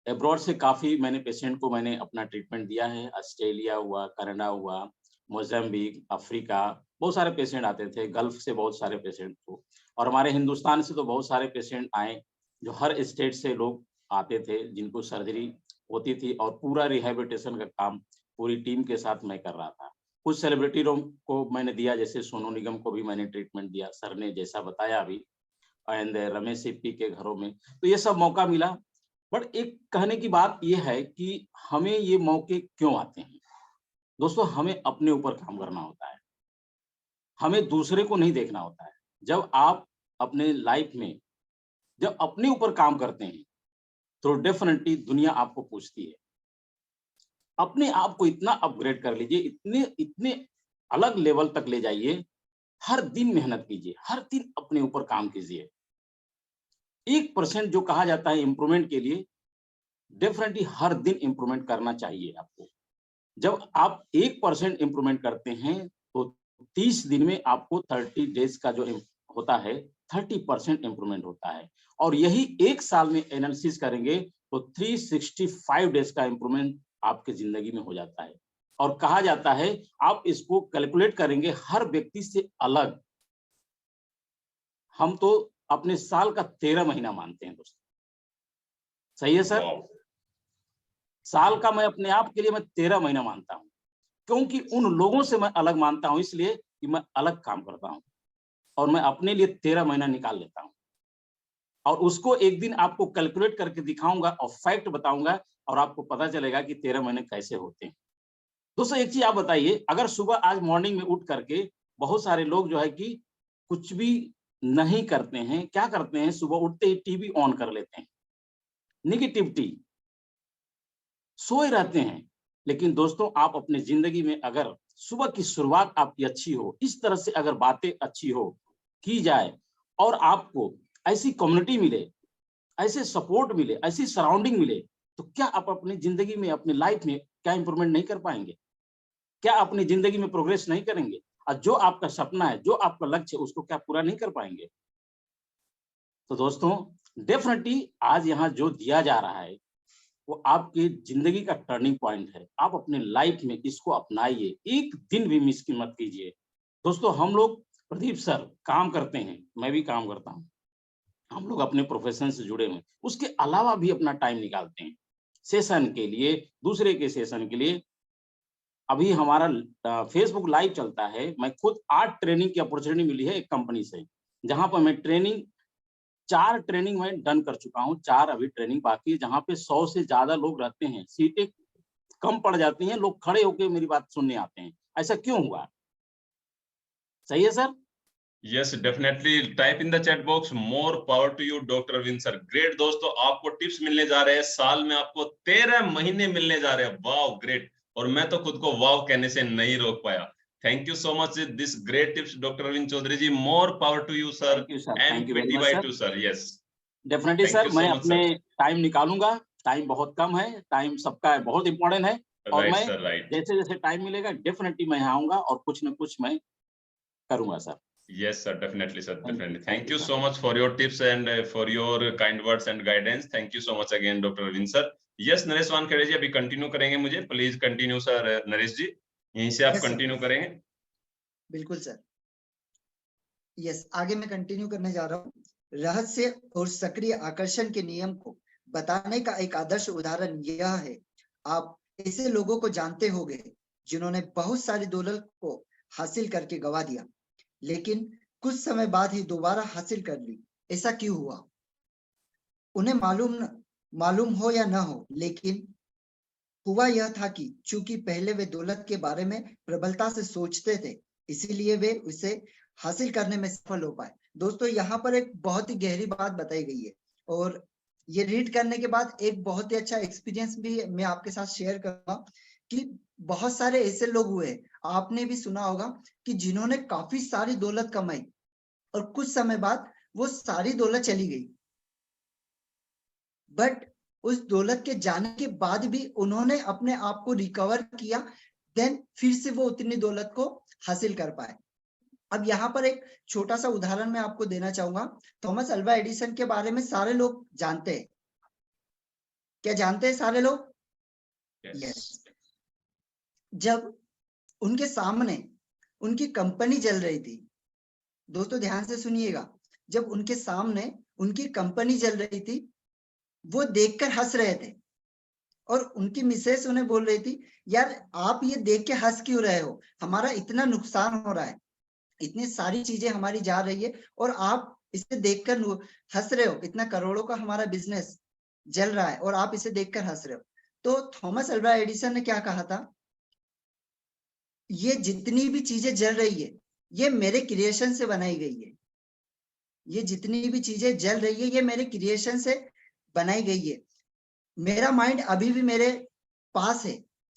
अब्रॉड से काफ़ी मैंने पेशेंट को मैंने अपना ट्रीटमेंट दिया है। ऑस्ट्रेलिया हुआ, कनाडा हुआ, मोज़ाम्बिक, अफ्रीका, बहुत सारे पेशेंट आते थे, गल्फ से बहुत सारे पेशेंट को, और हमारे हिंदुस्तान से तो बहुत सारे पेशेंट आए, जो हर स्टेट से लोग आते थे, जिनको सर्जरी होती थी, और पूरा रिहैबिलिटेशन का काम पूरी टीम के साथ मैं कर रहा था। कुछ सेलिब्रिटी को मैंने दिया, जैसे सोनू निगम को भी मैंने ट्रीटमेंट दिया, सर ने जैसा बताया अभी, एंड रमेश सिप्पी के घरों में, तो ये सब मौका मिला। बट एक कहने की बात ये है कि हमें ये मौके क्यों आते हैं? दोस्तों हमें अपने ऊपर काम करना होता है, हमें दूसरे को नहीं देखना होता है। जब आप अपने लाइफ में जब अपने ऊपर काम करते हैं, तो डेफिनेटली दुनिया आपको पूछती है। अपने आप को इतना अपग्रेड कर लीजिए, इतने इतने अलग लेवल तक ले जाइए, हर दिन मेहनत कीजिए, हर दिन अपने ऊपर काम कीजिए। 1% जो कहा जाता है इम्प्रूवमेंट के लिए, डेफिनेटली हर दिन इम्प्रूवमेंट करना चाहिए आपको। जब आप 1% इम्प्रूवमेंट करते हैं, तो 30 दिन में आपको 30 डेज का जो होता है, 30% इम्प्रूवमेंट होता है, और यही 1 साल में एनालिसिस करेंगे तो 365 डेज का इम्प्रूवमेंट आपके जिंदगी में हो जाता है। और कहा जाता है, आप इसको कैलकुलेट करेंगे हर व्यक्ति से अलग। हम तो अपने साल का 13 महीना मानते हैं दोस्तों, सही है सर? वाओ, साल का मैं अपने आप के लिए मैं 13 महीना मानता हूँ, क्योंकि उन लोगों से मैं अलग मानता हूँ, इसलिए कि मैं अलग काम करता हूँ, और मैं अपने लिए 13 महीना निकाल लेता हूँ, और उसको एक दिन आपको कैलकुलेट करके दिखाऊंगा और फैक्ट बताऊंगा, और आपको पता चलेगा कि 13 महीने कैसे होते हैं। दोस्तों एक चीज आप बताइए, अगर सुबह आज मॉर्निंग में उठ करके बहुत सारे लोग जो है कि कुछ भी नहीं करते हैं, क्या करते हैं, सुबह उठते ही टीवी ऑन कर लेते हैं, निगेटिविटी, सोए रहते हैं। लेकिन दोस्तों आप अपने जिंदगी में अगर सुबह की शुरुआत आपकी अच्छी हो, इस तरह से अगर बातें अच्छी हो की जाए, और आपको ऐसी कम्युनिटी मिले, ऐसे सपोर्ट मिले, ऐसी सराउंडिंग मिले तो क्या आप अपनी जिंदगी में, अपनी लाइफ में क्या इंप्रूवमेंट नहीं कर पाएंगे? क्या अपनी जिंदगी में प्रोग्रेस नहीं करेंगे? और जो आपका सपना है, जो आपका लक्ष्य है, उसको क्या पूरा नहीं कर पाएंगे? तो दोस्तों, डेफिनेटली आज यहाँ जो दिया जा रहा है वो आपकी जिंदगी का टर्निंग पॉइंट है। आप अपने लाइफ में इसको अपनाइए, एक दिन भी मिस मत कीजिए। दोस्तों, हम लोग, प्रदीप सर काम करते हैं, मैं भी काम करता हूँ, हम लोग अपने प्रोफेशन से जुड़े हुए, उसके अलावा भी अपना टाइम निकालते हैं सेशन के लिए, दूसरे के सेशन के लिए। अभी हमारा फेसबुक लाइव चलता है, मैं खुद 8 ट्रेनिंग की अपॉर्चुनिटी मिली है एक कंपनी से, जहां पर मैं 4 ट्रेनिंग मैं डन कर चुका हूँ, 4 अभी ट्रेनिंग बाकी है, जहाँ पे 100 से ज्यादा लोग रहते हैं, सीटें कम पड़ जाती हैं, लोग खड़े होकर मेरी बात सुनने आते हैं। ऐसा क्यों हुआ? सही है sir? Yes, definitely. Type in the chat box. More power to you, Dr. Arvind sir. Great दोस्तों, आपको टिप्स मिलने जा रहे हैं, साल में आपको 13 महीने मिलने जा रहे हैं। Wow, great. और मैं तो खुद को वाव कहने से नहीं रोक पाया। Thank you so much this great tips, doctor Arvind Chaudhary ji. More power to you sir, thank you very much sir. Sir. Yes, definitely Thank sir, you so मैं much, अपने टाइम निकालूंगा, टाइम बहुत कम है, टाइम सबका बहुत इंपॉर्टेंट है, और राइट मैं सर, राइट। जैसे जैसे टाइम मिलेगा डेफिनेटली मैं यहाँ आऊंगा और कुछ न कुछ मैं करूंगा sir. Yes, sir. Definitely, sir. Definitely. Thank Thank you, you sir. so much for your tips and for your kind words and guidance. Thank you so much again, Dr. Arvind sir. Yes, Naresh Wankhede ji अभी continue करेंगे मुझे। Please continue sir, Naresh ji, यहीं से आप Yes, sir. Continue करेंगे। बिल्कुल sir. Yes, आगे मैं कंटिन्यू करने जा रहा हूँ। रहस्य और सक्रिय आकर्षण के नियम को बताने का एक आदर्श उदाहरण यह है। आप ऐसे लोगों को जानते होंगे जिन्होंने बहुत सारी दौलत को हासिल करके गवा दिया, लेकिन कुछ समय बाद ही दोबारा हासिल कर ली। ऐसा क्यों हुआ? उन्हें मालूम हो या ना हो, लेकिन हुआ यह था कि चूंकि पहले वे दौलत के बारे में प्रबलता से सोचते थे, इसीलिए वे उसे हासिल करने में सफल हो पाए। दोस्तों, यहाँ पर एक बहुत ही गहरी बात बताई गई है, और ये रीड करने के बाद एक बहुत ही अच्छा एक्सपीरियंस भी मैं आपके साथ शेयर करूंगा कि बहुत सारे ऐसे लोग हुए, आपने भी सुना होगा, कि जिन्होंने काफी सारी दौलत कमाई और कुछ समय बाद वो सारी दौलत चली गई, बट उस दौलत के जाने के बाद भी उन्होंने अपने आप को रिकवर किया, देन फिर से वो उतनी दौलत को हासिल कर पाए। अब यहाँ पर एक छोटा सा उदाहरण मैं आपको देना चाहूंगा। थॉमस अल्वा एडिसन के बारे में सारे लोग जानते हैं, क्या जानते हैं सारे लोग? Yes. जब उनके सामने उनकी कंपनी जल रही थी, दोस्तों ध्यान से सुनिएगा, जब उनके सामने उनकी कंपनी जल रही थी, वो देखकर हंस रहे थे, और उनकी मिसेस उन्हें बोल रही थी, यार आप ये देख के हंस क्यों रहे हो, हमारा इतना नुकसान हो रहा है, इतनी सारी चीजें हमारी जा रही है और आप इसे देखकर हंस रहे हो, इतना करोड़ों का हमारा बिजनेस जल रहा है और आप इसे देखकर हंस रहे हो। तो थॉमस अल्वा एडिसन ने क्या कहा था? ये जितनी भी चीजें जल रही है, ये मेरे क्रिएशन से बनाई गई है। ये जितनी भी चीजें जल रही है, ये मेरे क्रिएशन से बनाई गई है। मेरा माइंड अभी भी मेरे पास है,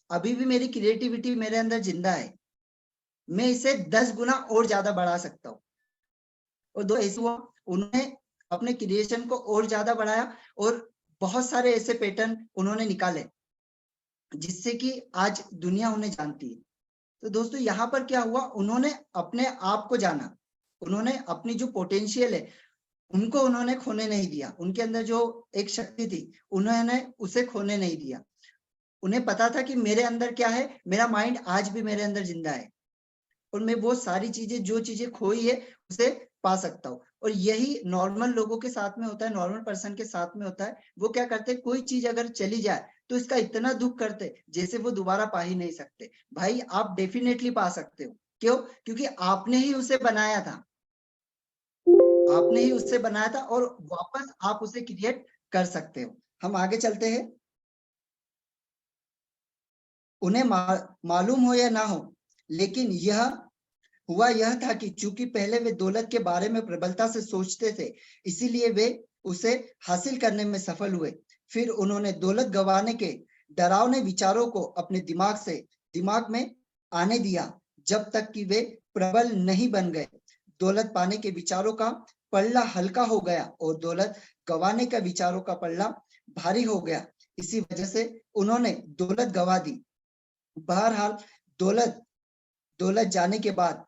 अभी भी मेरी क्रिएटिविटी मेरे अंदर जिंदा है, मैं इसे 10 गुना और ज्यादा बढ़ा सकता हूँ। और दो ऐसे हुआ, उन्होंने अपने क्रिएशन को और ज्यादा बढ़ाया और बहुत सारे ऐसे पैटर्न उन्होंने निकाले जिससे कि आज दुनिया उन्हें जानती है। तो दोस्तों, यहाँ पर क्या हुआ, उन्होंने अपने आप को जाना, उन्होंने अपनी जो पोटेंशियल है उनको उन्होंने खोने नहीं दिया, उनके अंदर जो एक शक्ति थी उन्होंने उसे खोने नहीं दिया। उन्हें पता था कि मेरे अंदर क्या है, मेरा माइंड आज भी मेरे अंदर जिंदा है और मैं वो सारी चीजें, जो चीजें खोई है, उसे पा सकता हूँ। और यही नॉर्मल लोगों के साथ में होता है, नॉर्मल पर्सन के साथ में होता है। वो क्या करते हैं, कोई चीज अगर चली जाए तो इसका इतना दुख करते जैसे वो दोबारा पा ही नहीं सकते। भाई आप डेफिनेटली पा सकते हो। क्यों? क्योंकि आपने ही उसे बनाया था, आपने ही उसे बनाया था और वापस आप उसे क्रिएट कर सकते हो। हम आगे चलते हैं। उन्हें मालूम हो या ना हो, लेकिन हुआ यह था कि चूंकि पहले वे दौलत के बारे में प्रबलता से सोचते थे, इसीलिए वे उसे हासिल करने में सफल हुए। फिर उन्होंने दौलत गंवाने के डरावने विचारों को अपने दिमाग में आने दिया जब तक कि वे प्रबल नहीं बन गए। दौलत पाने के विचारों का पल्ला हल्का हो गया और दौलत गंवाने का विचारों का पल्ला भारी हो गया। इसी वजह से उन्होंने दौलत गवा दी। बहरहाल दौलत जाने के बाद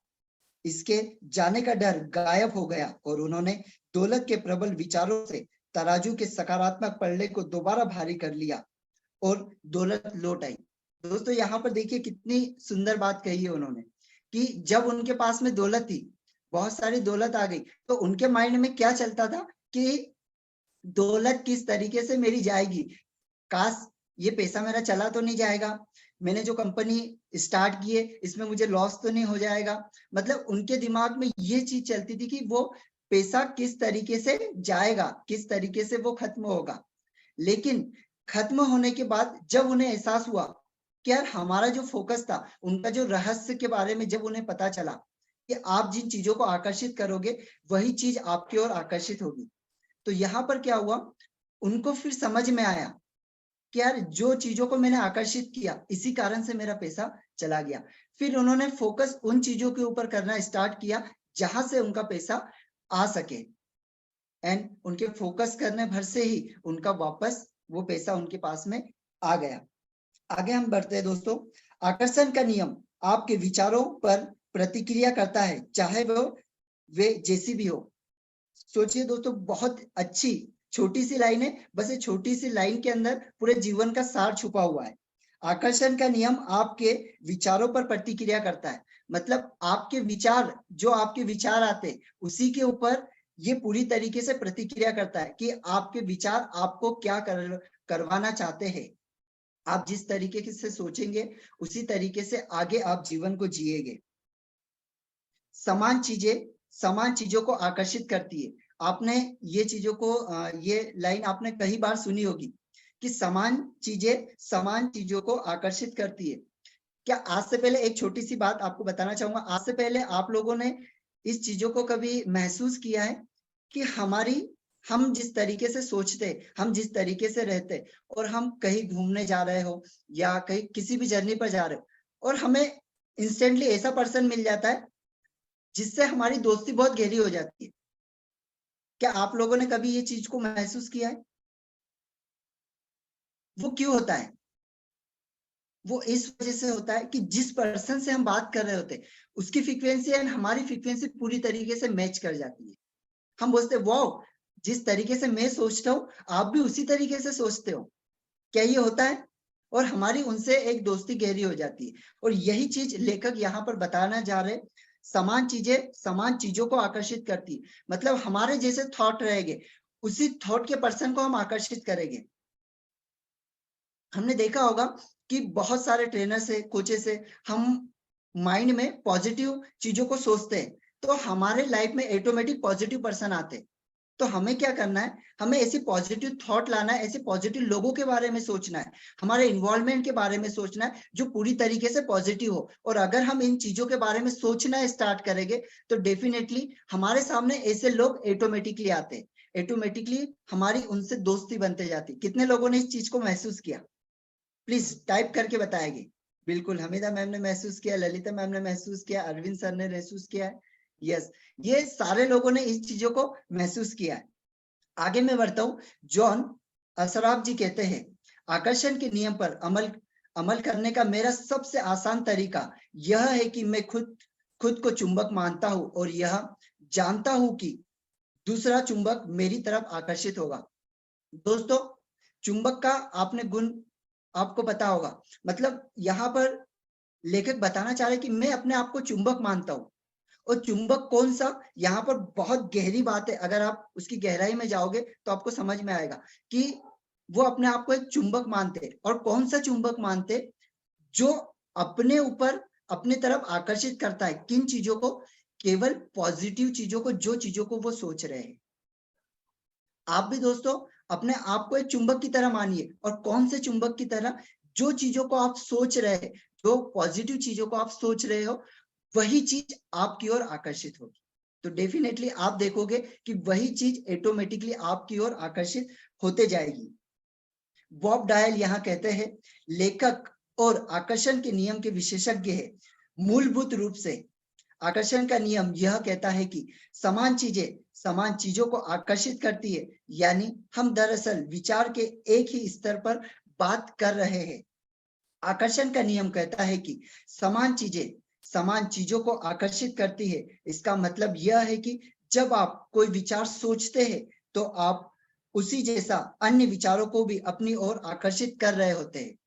इसके जाने का डर गायब हो गया और उन्होंने दौलत के प्रबल विचारों से तराजू के सकारात्मक पलड़े को दोबारा भारी कर लिया और दौलत लौट आई। दोस्तों यहाँ पर देखिए कितनी सुंदर बात कही है उन्होंने कि जब उनके पास में दौलत थी, बहुत सारी दौलत आ गई, तो उनके माइंड में क्या चलता था कि दौलत किस तरीके से मेरी जाएगी, काश ये पैसा मेरा चला तो नहीं जाएगा, मैंने जो कंपनी स्टार्ट की है इसमें मुझे लॉस तो नहीं हो जाएगा। मतलब उनके दिमाग में ये चीज चलती थी कि वो पैसा किस तरीके से जाएगा, किस तरीके से वो खत्म होगा। लेकिन खत्म होने के बाद जब उन्हें एहसास हुआ कि यार हमारा जो फोकस था, उनका जो रहस्य के बारे में जब उन्हें पता चला कि आप जिन चीजों को आकर्षित करोगे वही चीज आपकी ओर आकर्षित होगी, तो यहाँ पर क्या हुआ, उनको फिर समझ में आया कि यार जो चीजों को मैंने आकर्षित किया इसी कारण से मेरा पैसा चला गया। फिर उन्होंने फोकस उन चीजों के ऊपर करना स्टार्ट किया जहां से उनका पैसा आ सके, एंड उनके फोकस करने भर से ही उनका वापस वो पैसा उनके पास में आ गया। आगे हम बढ़ते हैं दोस्तों। आकर्षण का नियम आपके विचारों पर प्रतिक्रिया करता है, चाहे वे जैसी भी हो। सोचिए दोस्तों, बहुत अच्छी छोटी सी लाइन है, बस ये छोटी सी लाइन के अंदर पूरे जीवन का सार छुपा हुआ है। आकर्षण का नियम आपके विचारों पर प्रतिक्रिया करता है, मतलब आपके विचार, जो आपके विचार आते उसी के ऊपर ये पूरी तरीके से प्रतिक्रिया करता है कि आपके विचार आपको क्या करवाना चाहते हैं। आप जिस तरीके से सोचेंगे उसी तरीके से आगे आप जीवन को जिएंगे। समान चीजों को आकर्षित करती है। आपने ये चीजों को, ये लाइन आपने कई बार सुनी होगी कि समान चीजों को आकर्षित करती है। क्या आज से पहले एक छोटी सी बात आपको बताना चाहूंगा, आज से पहले आप लोगों ने इस चीजों को कभी महसूस किया है कि हम जिस तरीके से सोचते, हम जिस तरीके से रहते, और हम कहीं घूमने जा रहे हो या कहीं किसी भी जर्नी पर जा रहे हो और हमें इंस्टेंटली ऐसा पर्सन मिल जाता है जिससे हमारी दोस्ती बहुत गहरी हो जाती है। क्या आप लोगों ने कभी ये चीज को महसूस किया है? वो क्यों होता है? वो इस वजह से होता है कि जिस पर्सन से हम बात कर रहे होते उसकी फ्रीक्वेंसी एंड हमारी फ्रीक्वेंसी पूरी तरीके से मैच कर जाती है। हम बोलते वाओ, जिस तरीके से मैं सोचता हूँ आप भी उसी तरीके से सोचते हो। क्या ये होता है? और हमारी उनसे एक दोस्ती गहरी हो जाती है। और यही चीज लेखक यहाँ पर बताना जा रहे, समान चीजों को आकर्षित करती है, मतलब हमारे जैसे थॉट रहेंगे उसी थॉट के पर्सन को हम आकर्षित करेंगे। हमने देखा होगा कि बहुत सारे ट्रेनर से, कोचेस से हम माइंड में पॉजिटिव चीजों को सोचते हैं तो हमारे लाइफ में ऑटोमेटिक पॉजिटिव पर्सन आते हैं। तो हमें क्या करना है, हमें ऐसी पॉजिटिव थॉट लाना है, ऐसे पॉजिटिव लोगों के बारे में सोचना है, हमारे इन्वॉल्वमेंट के बारे में सोचना है जो पूरी तरीके से पॉजिटिव हो। और अगर हम इन चीजों के बारे में सोचना स्टार्ट करेंगे तो डेफिनेटली हमारे सामने ऐसे लोग ऑटोमेटिकली आते हैं, ऑटोमेटिकली हमारी उनसे दोस्ती बनते जाती। कितने लोगों ने इस चीज को महसूस किया? प्लीज टाइप करके बताएंगे। बिल्कुल, हमीदा मैम ने महसूस किया, ललिता मैम ने महसूस किया, अरविंद सर ने महसूस किया है। यस, ये सारे लोगों ने इस चीजों को महसूस किया है। आगे मैं बढ़ता हूँ। जॉन असराफ जी कहते हैं, आकर्षण के नियम पर अमल करने का मेरा सबसे आसान तरीका यह है कि मैं खुद को चुंबक मानता हूँ और यह जानता हूँ कि दूसरा चुंबक मेरी तरफ आकर्षित होगा। दोस्तों, चुंबक का आपने गुण आपको पता होगा, मतलब यहाँ पर लेखक बताना चाह रहे कि मैं अपने आप को चुंबक मानता हूँ। और चुंबक कौन सा, यहाँ पर बहुत गहरी बात है, अगर आप उसकी गहराई में जाओगे तो आपको समझ में आएगा कि वो अपने आप को एक चुंबक मानते। और कौन सा चुंबक मानते? जो अपने ऊपर, अपने तरफ आकर्षित करता है। किन चीजों को? केवल पॉजिटिव चीजों को, जो चीजों को वो सोच रहे हैं। आप भी दोस्तों अपने आप को एक चुंबक की तरह मानिए। और कौन से चुंबक की तरह? जो चीजों को आप सोच रहे हैं, जो पॉजिटिव चीजों को आप सोच रहे हो, वही चीज आपकी ओर आकर्षित होगी। तो डेफिनेटली आप देखोगे कि वही चीज ऑटोमेटिकली आपकी ओर आकर्षित होते जाएगी। बॉब डायल यहाँ कहते हैं, लेखक और आकर्षण के नियम के विशेषज्ञ है। मूलभूत रूप से आकर्षण का नियम यह कहता है कि समान चीजों को आकर्षित करती है, यानी हम दरअसल विचार के एक ही स्तर पर बात कर रहे हैं। आकर्षण का नियम कहता है कि समान चीजों को आकर्षित करती है। इसका मतलब यह है कि जब आप कोई विचार सोचते हैं तो आप उसी जैसा अन्य विचारों को भी अपनी ओर आकर्षित कर रहे होते हैं।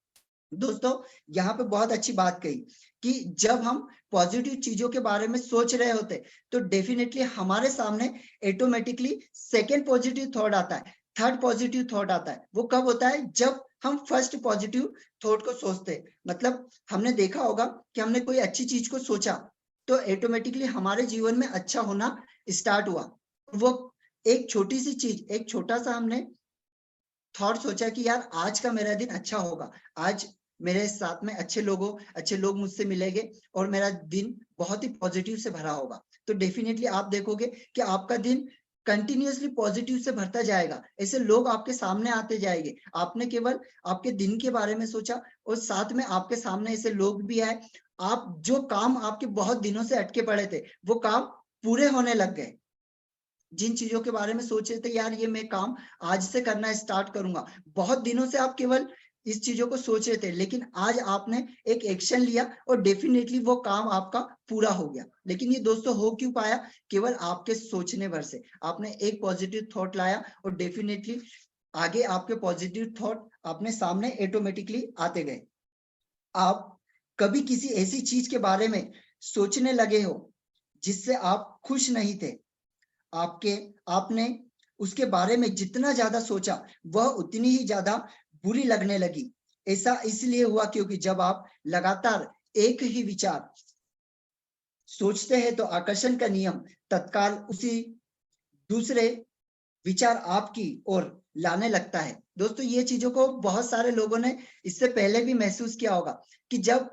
दोस्तों, यहाँ पे बहुत अच्छी बात कही कि जब हम पॉजिटिव चीजों के बारे में सोच रहे होते तो डेफिनेटली हमारे सामने ऑटोमेटिकली सेकेंड पॉजिटिव थॉट आता है, थर्ड पॉजिटिव थॉट आता है। वो कब होता है? जब हम फर्स्ट पॉजिटिव थॉट को सोचते हैं। मतलब हमने देखा होगा कि हमने कोई अच्छी चीज को सोचा तो ऑटोमेटिकली हमारे जीवन में अच्छा होना स्टार्ट हुआ। वो एक छोटी सी चीज, एक छोटा सा हमने थॉट सोचा कि यार आज का मेरा दिन अच्छा होगा, आज मेरे साथ में अच्छे लोग मुझसे मिलेंगे और मेरा दिन बहुत ही पॉजिटिव से भरा होगा। तो डेफिनेटली आप देखोगे कि आपका दिन कंटिन्यूअसली पॉजिटिव से भरता जाएगा। ऐसे लोग आपके सामने आते जाएंगे। आपने केवल आपके दिन के बारे में सोचा और साथ में आपके सामने ऐसे लोग भी आए। आप जो काम आपके बहुत दिनों से अटके पड़े थे वो काम पूरे होने लग गए। जिन चीजों के बारे में सोच रहे थे यार ये मैं काम आज से करना स्टार्ट करूंगा, बहुत दिनों से आप केवल इस चीजों को सोच रहे थे, लेकिन आज आपने एक एक्शन लिया और डेफिनेटली वो काम आपका पूरा हो गया। लेकिन ये दोस्तों हो क्यों पाया? केवल आपके सोचने भर से। आपने एक पॉजिटिव थॉट लाया और डेफिनेटली आगे आपके पॉजिटिव थॉट अपने सामने ऑटोमेटिकली आते गए। आप कभी किसी ऐसी चीज के बारे में सोचने लगे हो जिससे आप खुश नहीं थे, आपने उसके बारे में जितना ज्यादा सोचा वह उतनी ही ज्यादा बुरी लगने लगी। ऐसा इसलिए हुआ क्योंकि जब आप लगातार एक ही विचार सोचते हैं तो आकर्षण का नियम तत्काल उसी दूसरे विचार आपकी ओर लाने लगता है। दोस्तों, ये चीजों को बहुत सारे लोगों ने इससे पहले भी महसूस किया होगा कि जब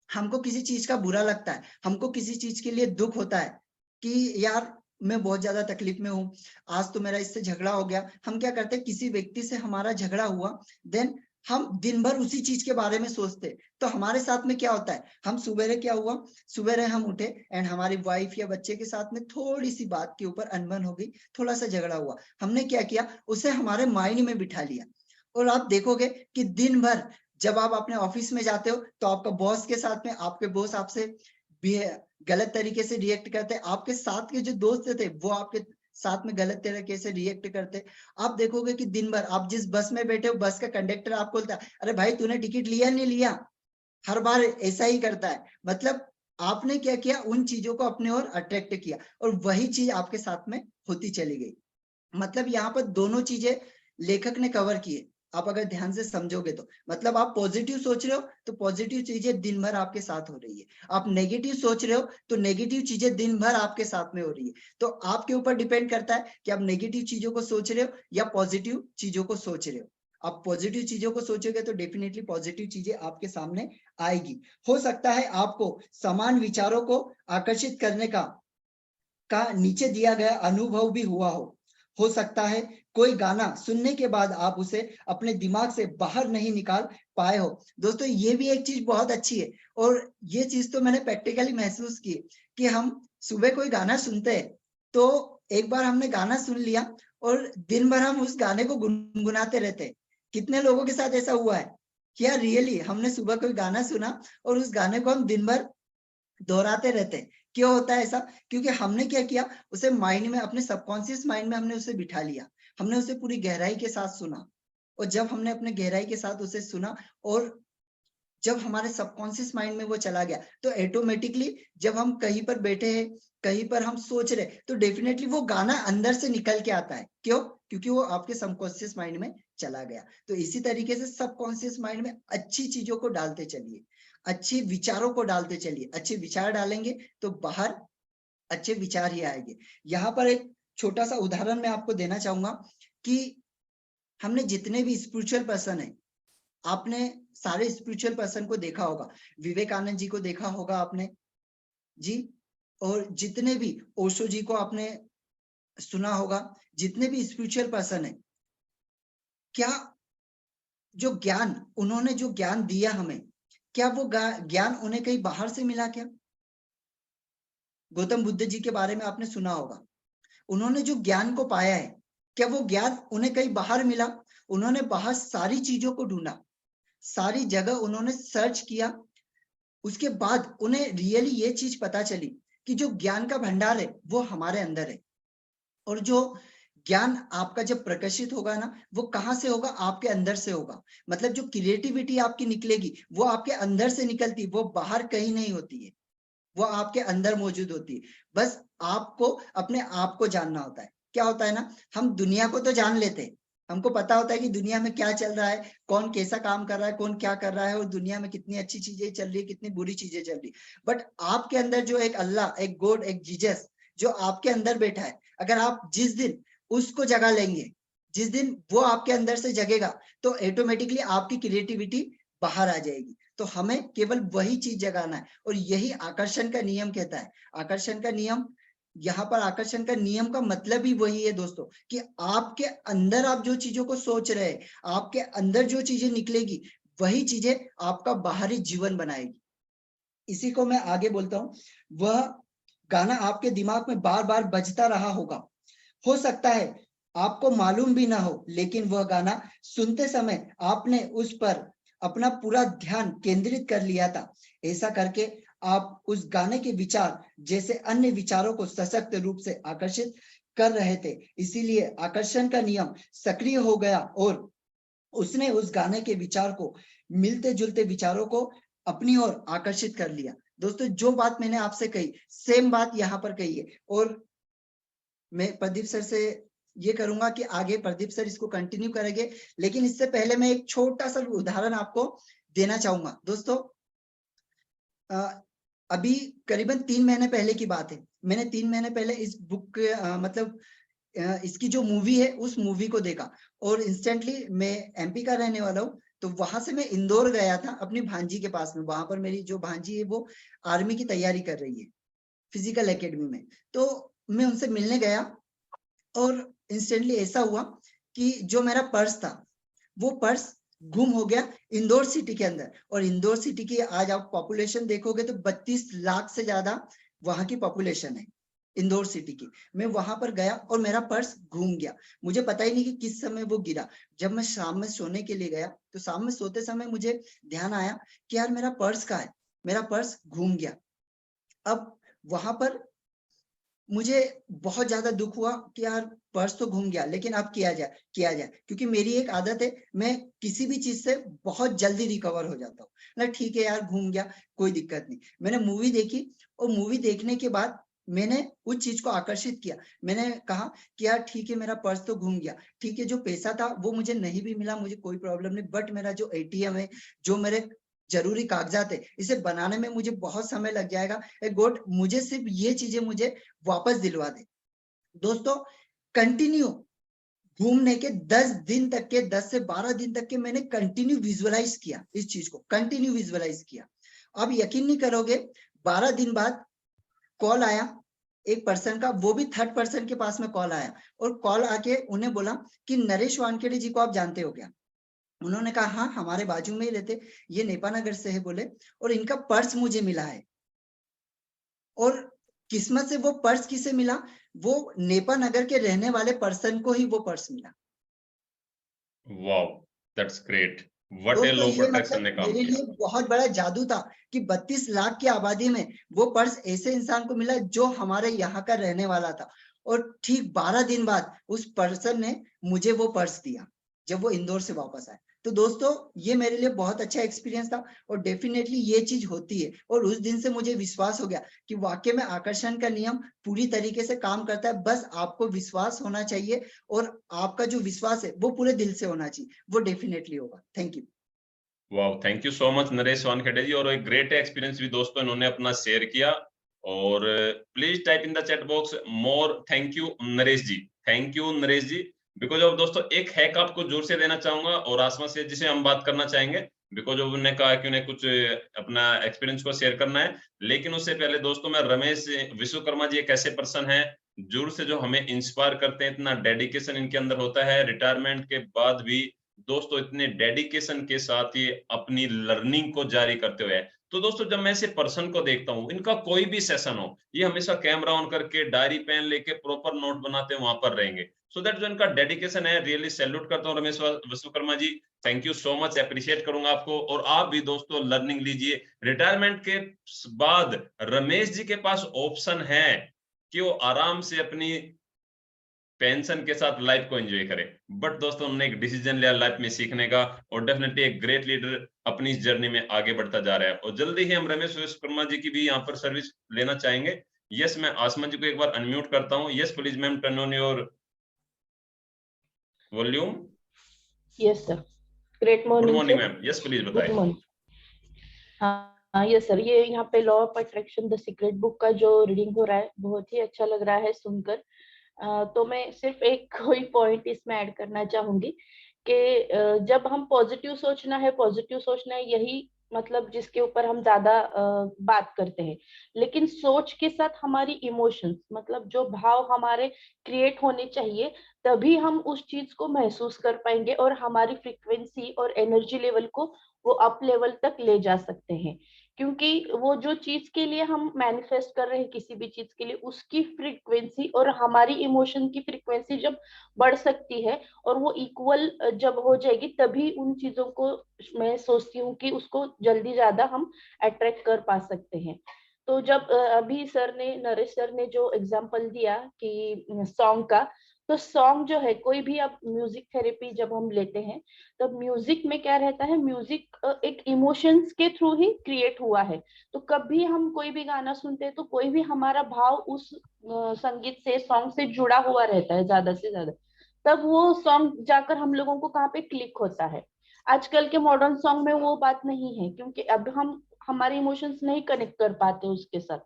हमको किसी चीज का बुरा लगता है, हमको किसी चीज के लिए दुख होता है कि यार मैं बहुत ज्यादा तकलीफ में हूँ, आज तो मेरा इससे झगड़ा हो गया। हम क्या करते हैं, किसी व्यक्ति से हमारा झगड़ा हुआ, देन हम दिन भर उसी चीज के बारे में सोचते। तो हमारे साथ में क्या होता है, हम सुबह हम उठे एंड हमारी वाइफ या बच्चे के साथ में थोड़ी सी बात के ऊपर अनबन हो गई, थोड़ा सा झगड़ा हुआ। हमने क्या किया, उसे हमारे माइंड में बिठा लिया। और आप देखोगे कि दिन भर जब आप अपने ऑफिस में जाते हो तो आपका बॉस के साथ में आपके बॉस आपसे गलत तरीके से रिएक्ट करते, आपके साथ के जो दोस्त थे वो आपके साथ में गलत तरीके से रिएक्ट करते। आप देखोगे कि दिन भर आप जिस बस में बैठे हो, बस का कंडक्टर आपको बोलता है अरे भाई तूने टिकट लिया नहीं लिया, हर बार ऐसा ही करता है। मतलब आपने क्या किया, उन चीजों को अपने ओर अट्रैक्ट किया और वही चीज आपके साथ में होती चली गई। मतलब यहाँ पर दोनों चीजें लेखक ने कवर किए। आप अगर ध्यान से समझोगे तो मतलब आप पॉजिटिव सोच रहे हो तो पॉजिटिव चीजें दिन भर आपके साथ हो रही है, आप नेगेटिव सोच रहे हो तो नेगेटिव चीजें दिन भर आपके साथ में हो रही है। तो आपके ऊपर डिपेंड करता है कि आप नेगेटिव चीजों को सोच रहे हो या पॉजिटिव चीजों को सोच रहे हो। आप पॉजिटिव चीजों को सोचोगे तो डेफिनेटली पॉजिटिव चीजें आपके सामने आएगी। हो सकता है आपको समान विचारों को आकर्षित करने का नीचे दिया गया अनुभव भी हुआ हो सकता है कोई गाना सुनने के बाद आप उसे अपने दिमाग से बाहर नहीं निकाल पाए हो। दोस्तों, ये भी एक चीज बहुत अच्छी है और ये चीज तो मैंने प्रैक्टिकली महसूस की कि हम सुबह कोई गाना सुनते हैं तो एक बार हमने गाना सुन लिया और दिन भर हम उस गाने को गुनगुनाते रहते हैं। कितने लोगों के साथ ऐसा हुआ है कि यार रियली हमने सुबह कोई गाना सुना और उस गाने को हम दिन भर दोहराते रहते हैं। क्यों होता है ऐसा? क्योंकि हमने क्या किया, उसे माइंड में, अपने सबकॉन्शियस माइंड में हमने उसे बिठा लिया, हमने उसे पूरी गहराई के साथ सुना। और जब हमने अपने गहराई के साथ उसे सुना और जब हमारे सबकॉन्शियस माइंड में वो चला गया तो ऑटोमेटिकली जब हम कहीं पर बैठे हैं, कहीं पर हम सोच रहे, तो डेफिनेटली वो गाना अंदर से निकल के आता है। क्यों? क्योंकि वो आपके सबकॉन्शियस माइंड में चला गया। तो इसी तरीके से सबकॉन्शियस माइंड में अच्छी चीजों को डालते चलिए, अच्छे विचारों को डालते चलिए। अच्छे विचार डालेंगे तो बाहर अच्छे विचार ही आएंगे। यहाँ पर एक छोटा सा उदाहरण मैं आपको देना चाहूंगा कि हमने जितने भी स्पिरिचुअल पर्सन है, आपने सारे स्पिरिचुअल पर्सन को देखा होगा, विवेकानंद जी को देखा होगा आपने जी, और जितने भी ओशो जी को आपने सुना होगा, जितने भी स्पिरिचुअल पर्सन है, क्या जो ज्ञान उन्होंने जो ज्ञान दिया हमें, क्या वो ज्ञान उन्हें कहीं बाहर से मिला? क्या गौतम बुद्ध जी के बारे में आपने सुना होगा, उन्होंने जो ज्ञान को पाया है, क्या वो ज्ञान उन्हें कहीं बाहर मिला? उन्होंने बाहर सारी चीजों को ढूंढा, सारी जगह उन्होंने सर्च किया। उसके बाद उन्हें रियली ये चीज पता चली कि जो ज्ञान का भंडार है वो हमारे अंदर है, और जो ज्ञान आपका जब प्रकाशित होगा ना, वो कहाँ से होगा? आपके अंदर से होगा। मतलब जो क्रिएटिविटी आपकी निकलेगी वो आपके अंदर से निकलती, वो बाहर कहीं नहीं होती है, वो आपके अंदर मौजूद होती है। बस आपको अपने आप को जानना होता है। क्या होता है ना, हम दुनिया को तो जान लेते हैं, हमको पता होता है कि दुनिया में क्या चल रहा है, कौन कैसा काम कर रहा है, कौन क्या कर रहा है, और दुनिया में कितनी अच्छी चीजें चल रही है, कितनी बुरी चीजें चल रही। बट आपके अंदर जो एक अल्लाह, एक गॉड, एक जीसस जो आपके अंदर बैठा है, अगर आप जिस दिन उसको जगा लेंगे, जिस दिन वो आपके अंदर से जगेगा, तो ऑटोमेटिकली आपकी क्रिएटिविटी बाहर आ जाएगी। तो हमें केवल वही चीज जगाना है, और यही आकर्षण का नियम कहता है। आकर्षण का नियम, यहाँ पर आकर्षण का नियम का मतलब ही वही है दोस्तों, कि आपके अंदर आप जो चीजों को सोच रहे हैं, आपके अंदर जो चीजें निकलेगी, वही चीजें आपका बाहरी जीवन बनाएगी। इसी को मैं आगे बोलता हूँ। वह गाना आपके दिमाग में बार बार बजता रहा होगा, हो सकता है आपको मालूम भी ना हो, लेकिन वह गाना सुनते समय आपने उस पर अपना पूरा ध्यान केंद्रित कर लिया था। ऐसा करके आप उस गाने के विचार जैसे अन्य विचारों को सशक्त रूप से आकर्षित कर रहे थे। इसीलिए आकर्षण का नियम सक्रिय हो गया और उसने उस गाने के विचार को, मिलते जुलते विचारों को अपनी ओर आकर्षित कर लिया। दोस्तों, जो बात मैंने आपसे कही, सेम बात यहाँ पर कही है। और मैं प्रदीप सर से ये करूंगा कि आगे प्रदीप सर इसको कंटिन्यू करेंगे, लेकिन इससे पहले मैं एक छोटा सा उदाहरण आपको देना चाहूंगा। दोस्तों, अभी करीबन 3 महीने पहले की बात है, मैंने 3 महीने पहले इस बुक मतलब इसकी जो मूवी है उस मूवी को देखा, और इंस्टेंटली, मैं एमपी का रहने वाला हूँ, तो वहां से मैं इंदौर गया था अपनी भांजी के पास में। वहां पर मेरी जो भांजी है वो आर्मी की तैयारी कर रही है फिजिकल एकेडमी में। तो मैं उनसे मिलने गया, और इंस्टेंटली ऐसा हुआ कि जो मेरा पर्स था, वो पर्स गुम हो गया इंदौर सिटी के अंदर। और इंदौर सिटी की आज आप पॉपुलेशन देखोगे तो 32 लाख से ज्यादा वहां की पॉपुलेशन है इंदौर सिटी की। मैं वहां पर गया और मेरा पर्स घूम गया, मुझे पता ही नहीं कि किस समय वो गिरा। जब मैं शाम में सोने के लिए गया, तो शाम में सोते समय मुझे ध्यान आया कि यार मेरा पर्स कहाँ है, मेरा पर्स घूम गया। अब वहां पर मुझे बहुत ज्यादा दुख हुआ कि यार पर्स तो घूम गया, लेकिन अब किया जाए, क्योंकि मेरी एक आदत है, मैं किसी भी चीज से बहुत जल्दी रिकवर हो जाता हूँ ना। ठीक है यार, घूम गया, कोई दिक्कत नहीं। मैंने मूवी देखी, और मूवी देखने के बाद मैंने उस चीज को आकर्षित किया। मैंने कहा कि यार ठीक है, मेरा पर्स तो घूम गया, ठीक है, जो पैसा था वो मुझे नहीं भी मिला, मुझे कोई प्रॉब्लम नहीं, बट मेरा जो एटीएम है, जो मेरे जरूरी कागजात है, इसे बनाने में मुझे बहुत समय लग जाएगा। गॉड, मुझे सिर्फ ये चीजें मुझे वापस दिलवा दे। दोस्तों, कंटिन्यू घूमने के 10 दिन तक के, 10 से 12 दिन तक के मैंने कंटिन्यू विजुअलाइज किया, इस चीज को कंटिन्यू विजुअलाइज किया। अब यकीन नहीं करोगे, 12 दिन बाद कॉल आया एक पर्सन का, वो भी थर्ड पर्सन के पास में कॉल आया, और कॉल आके उन्हें बोला कि नरेश वानखेड़े जी को आप जानते हो क्या? उन्होंने कहा हाँ, हमारे बाजू में ही रहते, ये नेपानगर से है बोले, और इनका पर्स मुझे मिला है। और किस्मत से वो पर्स किसे मिला? वो नेपानगर के रहने वाले पर्सन को ही वो पर्स मिला। Wow, that's great. व्हाट ए दोस्तों, लॉ ये प्रोटेक्शन ने मतलब काम मेरे किया। लिए बहुत बड़ा जादू था कि 32 लाख की आबादी में वो पर्स ऐसे इंसान को मिला जो हमारे यहाँ का रहने वाला था। और ठीक 12 दिन बाद उस पर्सन ने मुझे वो पर्स दिया, जब वो इंदौर से वापस आए। तो दोस्तों, ये मेरे लिए बहुत अच्छा एक्सपीरियंस था, और डेफिनेटली ये चीज होती है। और उस दिन से मुझे विश्वास हो गया कि वाकई में आकर्षण का नियम पूरी तरीके से काम करता है। बस आपको विश्वास होना चाहिए, और आपका जो विश्वास है वो पूरे दिल से होना चाहिए, वो डेफिनेटली होगा। Thank you. Wow, thank you so much Naresh Wankhede ji, और एक ग्रेट एक्सपीरियंस भी दोस्तों इन्होंने अपना शेयर किया। और please type in the chat box more thank you Naresh ji, thank you Naresh ji. Because of दोस्तों, एक हैक आपको जोर से देना चाहूंगा, और आसमा से जिसे हम बात करना चाहेंगे, बिकॉज ऑफ उन्होंने कहा कि उन्हें कुछ अपना एक्सपीरियंस को शेयर करना है। लेकिन उससे पहले दोस्तों, मैं रमेश विश्वकर्मा जी एक ऐसे पर्सन है दूर से जो हमें इंस्पायर करते हैं, इतना डेडिकेशन इनके अंदर होता है, रिटायरमेंट के बाद भी दोस्तों इतने डेडिकेशन के साथ ये अपनी लर्निंग को जारी करते हुए तो दोस्तों जब मैं ऐसे पर्सन को देखता हूँ, इनका कोई भी सेशन हो, ये हमेशा कैमरा ऑन करके डायरी पेन लेके प्रॉपर नोट बनाते वहां पर रहेंगे। सो दैट जो इनका डेडिकेशन है, रियली सैल्यूट करता हूँ Ramesh Vishwakarma ji, thank you so much, appreciate करूंगा आपको। और आप भी दोस्तों लर्निंग लीजिए। रिटायरमेंट के बाद रमेश जी के पास ऑप्शन है कि वो आराम से अपनी पेंशन के साथ लाइफ को एंजॉय करें। बट दोस्तों हमने एक डिसीजन लिया लाइफ में सीखने का, और डेफिनेटली एक ग्रेट लीडर अपनी इस जर्नी में आगे बढ़ता जा रहा है। और जल्दी ही हम रमेश विश्वकर्मा जी की भी यहाँ पर सर्विस लेना चाहेंगे। यस, मैं आसमा जी को एक बार अनम्यूट करता हूँ। Yes please ma'am, turn on your volume. Yes sir, great good morning morning sir. Ma'am. Yes please good बताएं। मॉर्निंग। हाँ यस सर, ये यहाँ पे law of attraction the secret book का जो रीडिंग हो रहा है, बहुत ही अच्छा लग रहा है सुनकर। तो मैं सिर्फ एक कोई पॉइंट इसमें ऐड करना चाहूंगी कि जब हम पॉजिटिव सोचना है, यही मतलब जिसके ऊपर हम ज्यादा बात करते हैं। लेकिन सोच के साथ हमारी इमोशंस, मतलब जो भाव हमारे क्रिएट होने चाहिए, तभी हम उस चीज को महसूस कर पाएंगे और हमारी फ्रीक्वेंसी और एनर्जी लेवल को वो अप लेवल तक ले जा सकते हैं। क्योंकि वो जो चीज के लिए हम मैनिफेस्ट कर रहे हैं, किसी भी चीज के लिए, उसकी फ्रीक्वेंसी और हमारी इमोशन की फ्रीक्वेंसी जब बढ़ सकती है और वो इक्वल जब हो जाएगी, तभी उन चीजों को मैं सोचती हूँ कि उसको जल्दी ज्यादा हम अट्रैक्ट कर पा सकते हैं। तो जब अभी नरेश सर ने जो एग्जांपल दिया कि सॉन्ग का, तो सॉन्ग जो है, कोई भी अब म्यूजिक थेरेपी जब हम लेते हैं, तब म्यूजिक में क्या रहता है, म्यूजिक एक इमोशंस के थ्रू ही क्रिएट हुआ है। तो कभी हम कोई भी गाना सुनते हैं तो कोई भी हमारा भाव उस संगीत से, सॉन्ग से जुड़ा हुआ रहता है ज्यादा से ज्यादा, तब वो सॉन्ग जाकर हम लोगों को कहाँ पे क्लिक होता है। आजकल के मॉडर्न सॉन्ग में वो बात नहीं है, क्योंकि अब हम हमारे इमोशंस नहीं कनेक्ट कर पाते उसके साथ।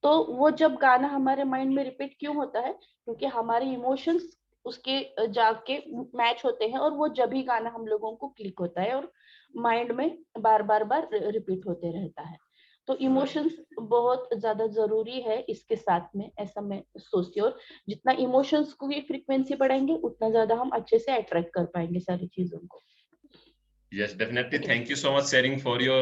तो वो जब गाना हमारे माइंड में रिपीट क्यों होता है, क्योंकि हमारे इमोशंस उसके जाके मैच होते हैं, और वो जब ही गाना हम लोगों को क्लिक होता है और माइंड में बार बार रिपीट होते रहता है। तो इमोशंस बहुत ज्यादा जरूरी है इसके साथ में, ऐसा मैं सोचती हूँ। और जितना इमोशंस की फ्रीक्वेंसी बढ़ाएंगे, उतना ज्यादा हम अच्छे से अट्रैक्ट कर पाएंगे सारी चीजों को। Yes, definitely. Thank you so much sharing for your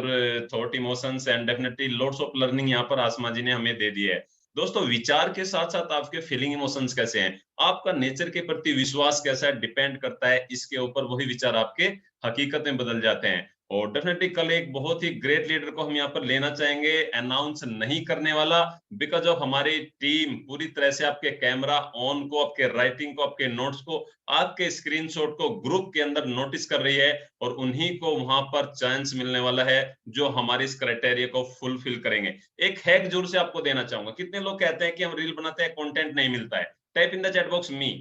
thought, emotions and definitely lots of learning यहाँ पर आसमा जी ने हमें दे दी है। दोस्तों विचार के साथ साथ आपके फीलिंग इमोशंस कैसे हैं, आपका नेचर के प्रति विश्वास कैसा है, डिपेंड करता है इसके ऊपर। वही विचार आपके हकीकत में बदल जाते हैं। और डेफिनेटली कल एक बहुत ही ग्रेट लीडर को हम यहाँ पर लेना चाहेंगे, अनाउंस नहीं करने वाला, बिकॉज ऑफ हमारी टीम पूरी तरह से आपके कैमरा ऑन को, आपके राइटिंग को, आपके नोट्स को, आपके स्क्रीनशॉट को ग्रुप के अंदर नोटिस कर रही है, और उन्हीं को वहां पर चांस मिलने वाला है जो हमारे इस क्राइटेरिया को फुलफिल करेंगे। एक हैक जरूर से आपको देना चाहूंगा। कितने लोग कहते हैं कि हम रील बनाते हैं, कंटेंट नहीं मिलता है? Type in the chat box me,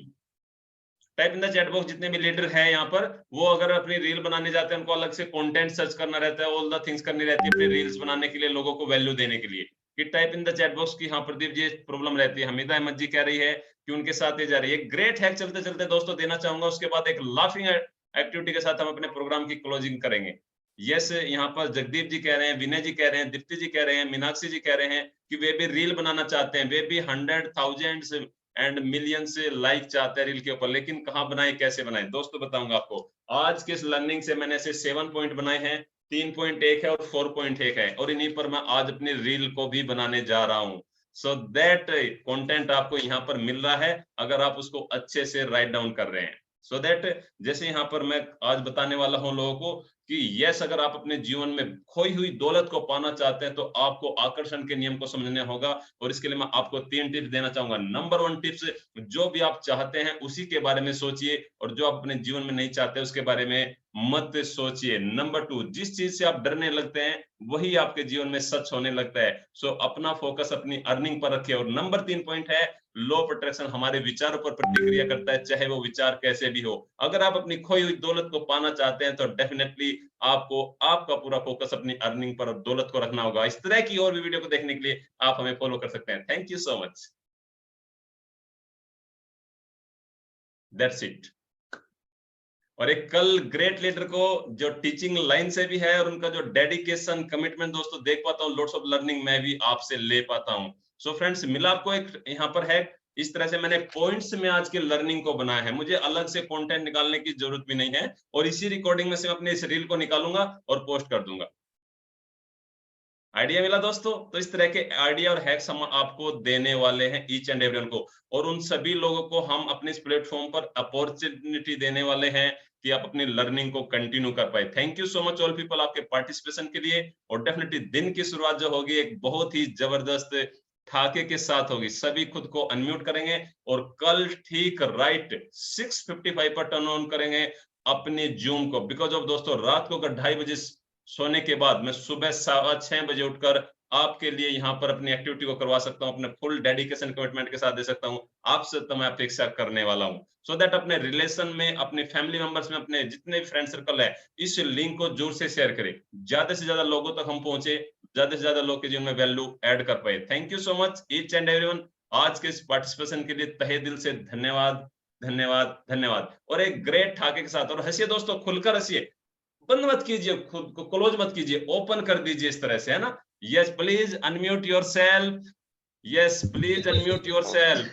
type in the chat box. जितने भी लीडर है यहाँ पर, वो अगर अपनी रील बनाने जाते हैं, उनको अलग से कंटेंट सर्च करना रहता है, ऑल द थिंग्स करनी रहती है अपनी रील्स बनाने के लिए, लोगों को वैल्यू देने के लिए। कि type in the chat box की, हाँ प्रदीप जी प्रॉब्लम रहती है। हमीदा अहमद जी कह रही है कि उनके साथ ये जा रही है। ग्रेट हैक चलते चलते दोस्तों देना चाहूंगा, उसके बाद एक लाफिंग एक्टिविटी के साथ हम अपने प्रोग्राम की क्लोजिंग करेंगे। यस, यहाँ पर जगदीप जी कह रहे हैं, विनय जी कह रहे हैं, दीप्ति जी कह रहे हैं, मीनाक्षी जी कह रहे हैं कि वे भी रील बनाना चाहते हैं, वे भी 100,000 एंड मिलियन से लाइक चाहते हैं रील के ऊपर, लेकिन कहाँ बनाए, कैसे बनाए? दोस्तों बताऊंगा आपको। आज के इस लर्निंग से मैंने ऐसे 7 पॉइंट बनाए हैं, 3.1 है और 4.1 है, और इन्हीं पर मैं आज अपनी रील को भी बनाने जा रहा हूँ। सो दैट कंटेंट आपको यहाँ पर मिल रहा है, अगर आप उसको अच्छे से राइट डाउन कर रहे हैं। सो दैट जैसे यहाँ पर मैं आज बताने वाला हूँ लोगों को कि यस, अगर आप अपने जीवन में खोई हुई दौलत को पाना चाहते हैं, तो आपको आकर्षण के नियम को समझना होगा। और इसके लिए मैं आपको 3 टिप्स देना चाहूंगा। नंबर 1 टिप्स, जो भी आप चाहते हैं उसी के बारे में सोचिए, और जो आप अपने जीवन में नहीं चाहते उसके बारे में मत सोचिए। नंबर 2, जिस चीज से आप डरने लगते हैं वही आपके जीवन में सच होने लगता है। सो अपना फोकस अपनी अर्निंग पर रखिए। और नंबर 3 पॉइंट है, लॉ ऑफ अट्रैक्शन हमारे विचारों पर प्रतिक्रिया करता है, चाहे वो विचार कैसे भी हो। अगर आप अपनी खोई हुई दौलत को पाना चाहते हैं, तो डेफिनेटली आपको आपका पूरा फोकस अपनी अर्निंग पर और दौलत को रखना होगा। इस तरह की और भी वीडियो को देखने के लिए आप हमें फॉलो कर सकते हैं। Thank you so much. That's it. और एक कल ग्रेट लीडर को जो टीचिंग लाइन से भी है, और उनका जो डेडिकेशन, कमिटमेंट दोस्तों देख पाता हूँ, लॉट्स ऑफ लर्निंग मैं भी आपसे ले पाता हूँ। सो फ्रेंड्स, मिला आपको एक यहाँ पर है। इस तरह से मैंने पॉइंट्स में आज के लर्निंग को बनाया है, मुझे अलग से कंटेंट निकालने की जरूरत भी नहीं है, और इसी रिकॉर्डिंग में से मैं अपने इस रील को निकालूंगा और पोस्ट कर दूंगा। आइडिया मिला दोस्तों? तो इस तरह के आइडिया और हैक्स हम आपको देने वाले हैं ईच एंड एवरीवन को, और उन सभी लोगों को हम अपने इस प्लेटफॉर्म पर अपॉर्चुनिटी देने वाले हैं कि आप अपनी लर्निंग को कंटिन्यू कर पाए। Thank you so much all people आपके पार्टिसिपेशन के लिए। और डेफिनेटली दिन की शुरुआत जो होगी एक बहुत ही जबरदस्त ठाके के साथ होगी। सभी खुद को अनम्यूट करेंगे और कल ठीक राइट 6:55 पर टर्न ऑन करेंगे अपने जूम को। बिकॉज ऑफ दोस्तों रात को अगर 2:30 बजे सोने के बाद मैं सुबह 6:15 बजे उठकर आपके लिए यहाँ पर अपनी एक्टिविटी को करवा सकता हूँ, अपने फुल डेडिकेशन कमिटमेंट के साथ दे सकता हूँ। आपसे तो मैं अपेक्षा करने वाला हूँ, सो दैट अपने रिलेशन में, अपने फैमिली मेंबर्स में, अपने जितने भी फ्रेंड सर्कल है, इस लिंक को जोर से शेयर करें, ज्यादा से ज्यादा लोगों तक हम पहुंचे, ज्यादा से ज्यादा लोग के जीवन में वैल्यू ऐड कर पाए। Thank you so much each and everyone. आज के इस पार्टिसिपेशन के लिए तहे दिल से धन्यवाद, धन्यवाद, धन्यवाद। और एक ग्रेट ठाके के साथ, और हंसिए दोस्तों, खुलकर हंसिए, बंद मत कीजिए, खुद को क्लोज मत कीजिए, ओपन कर दीजिए इस तरह से, है ना। Yes please unmute yourself, yes please unmute yourself.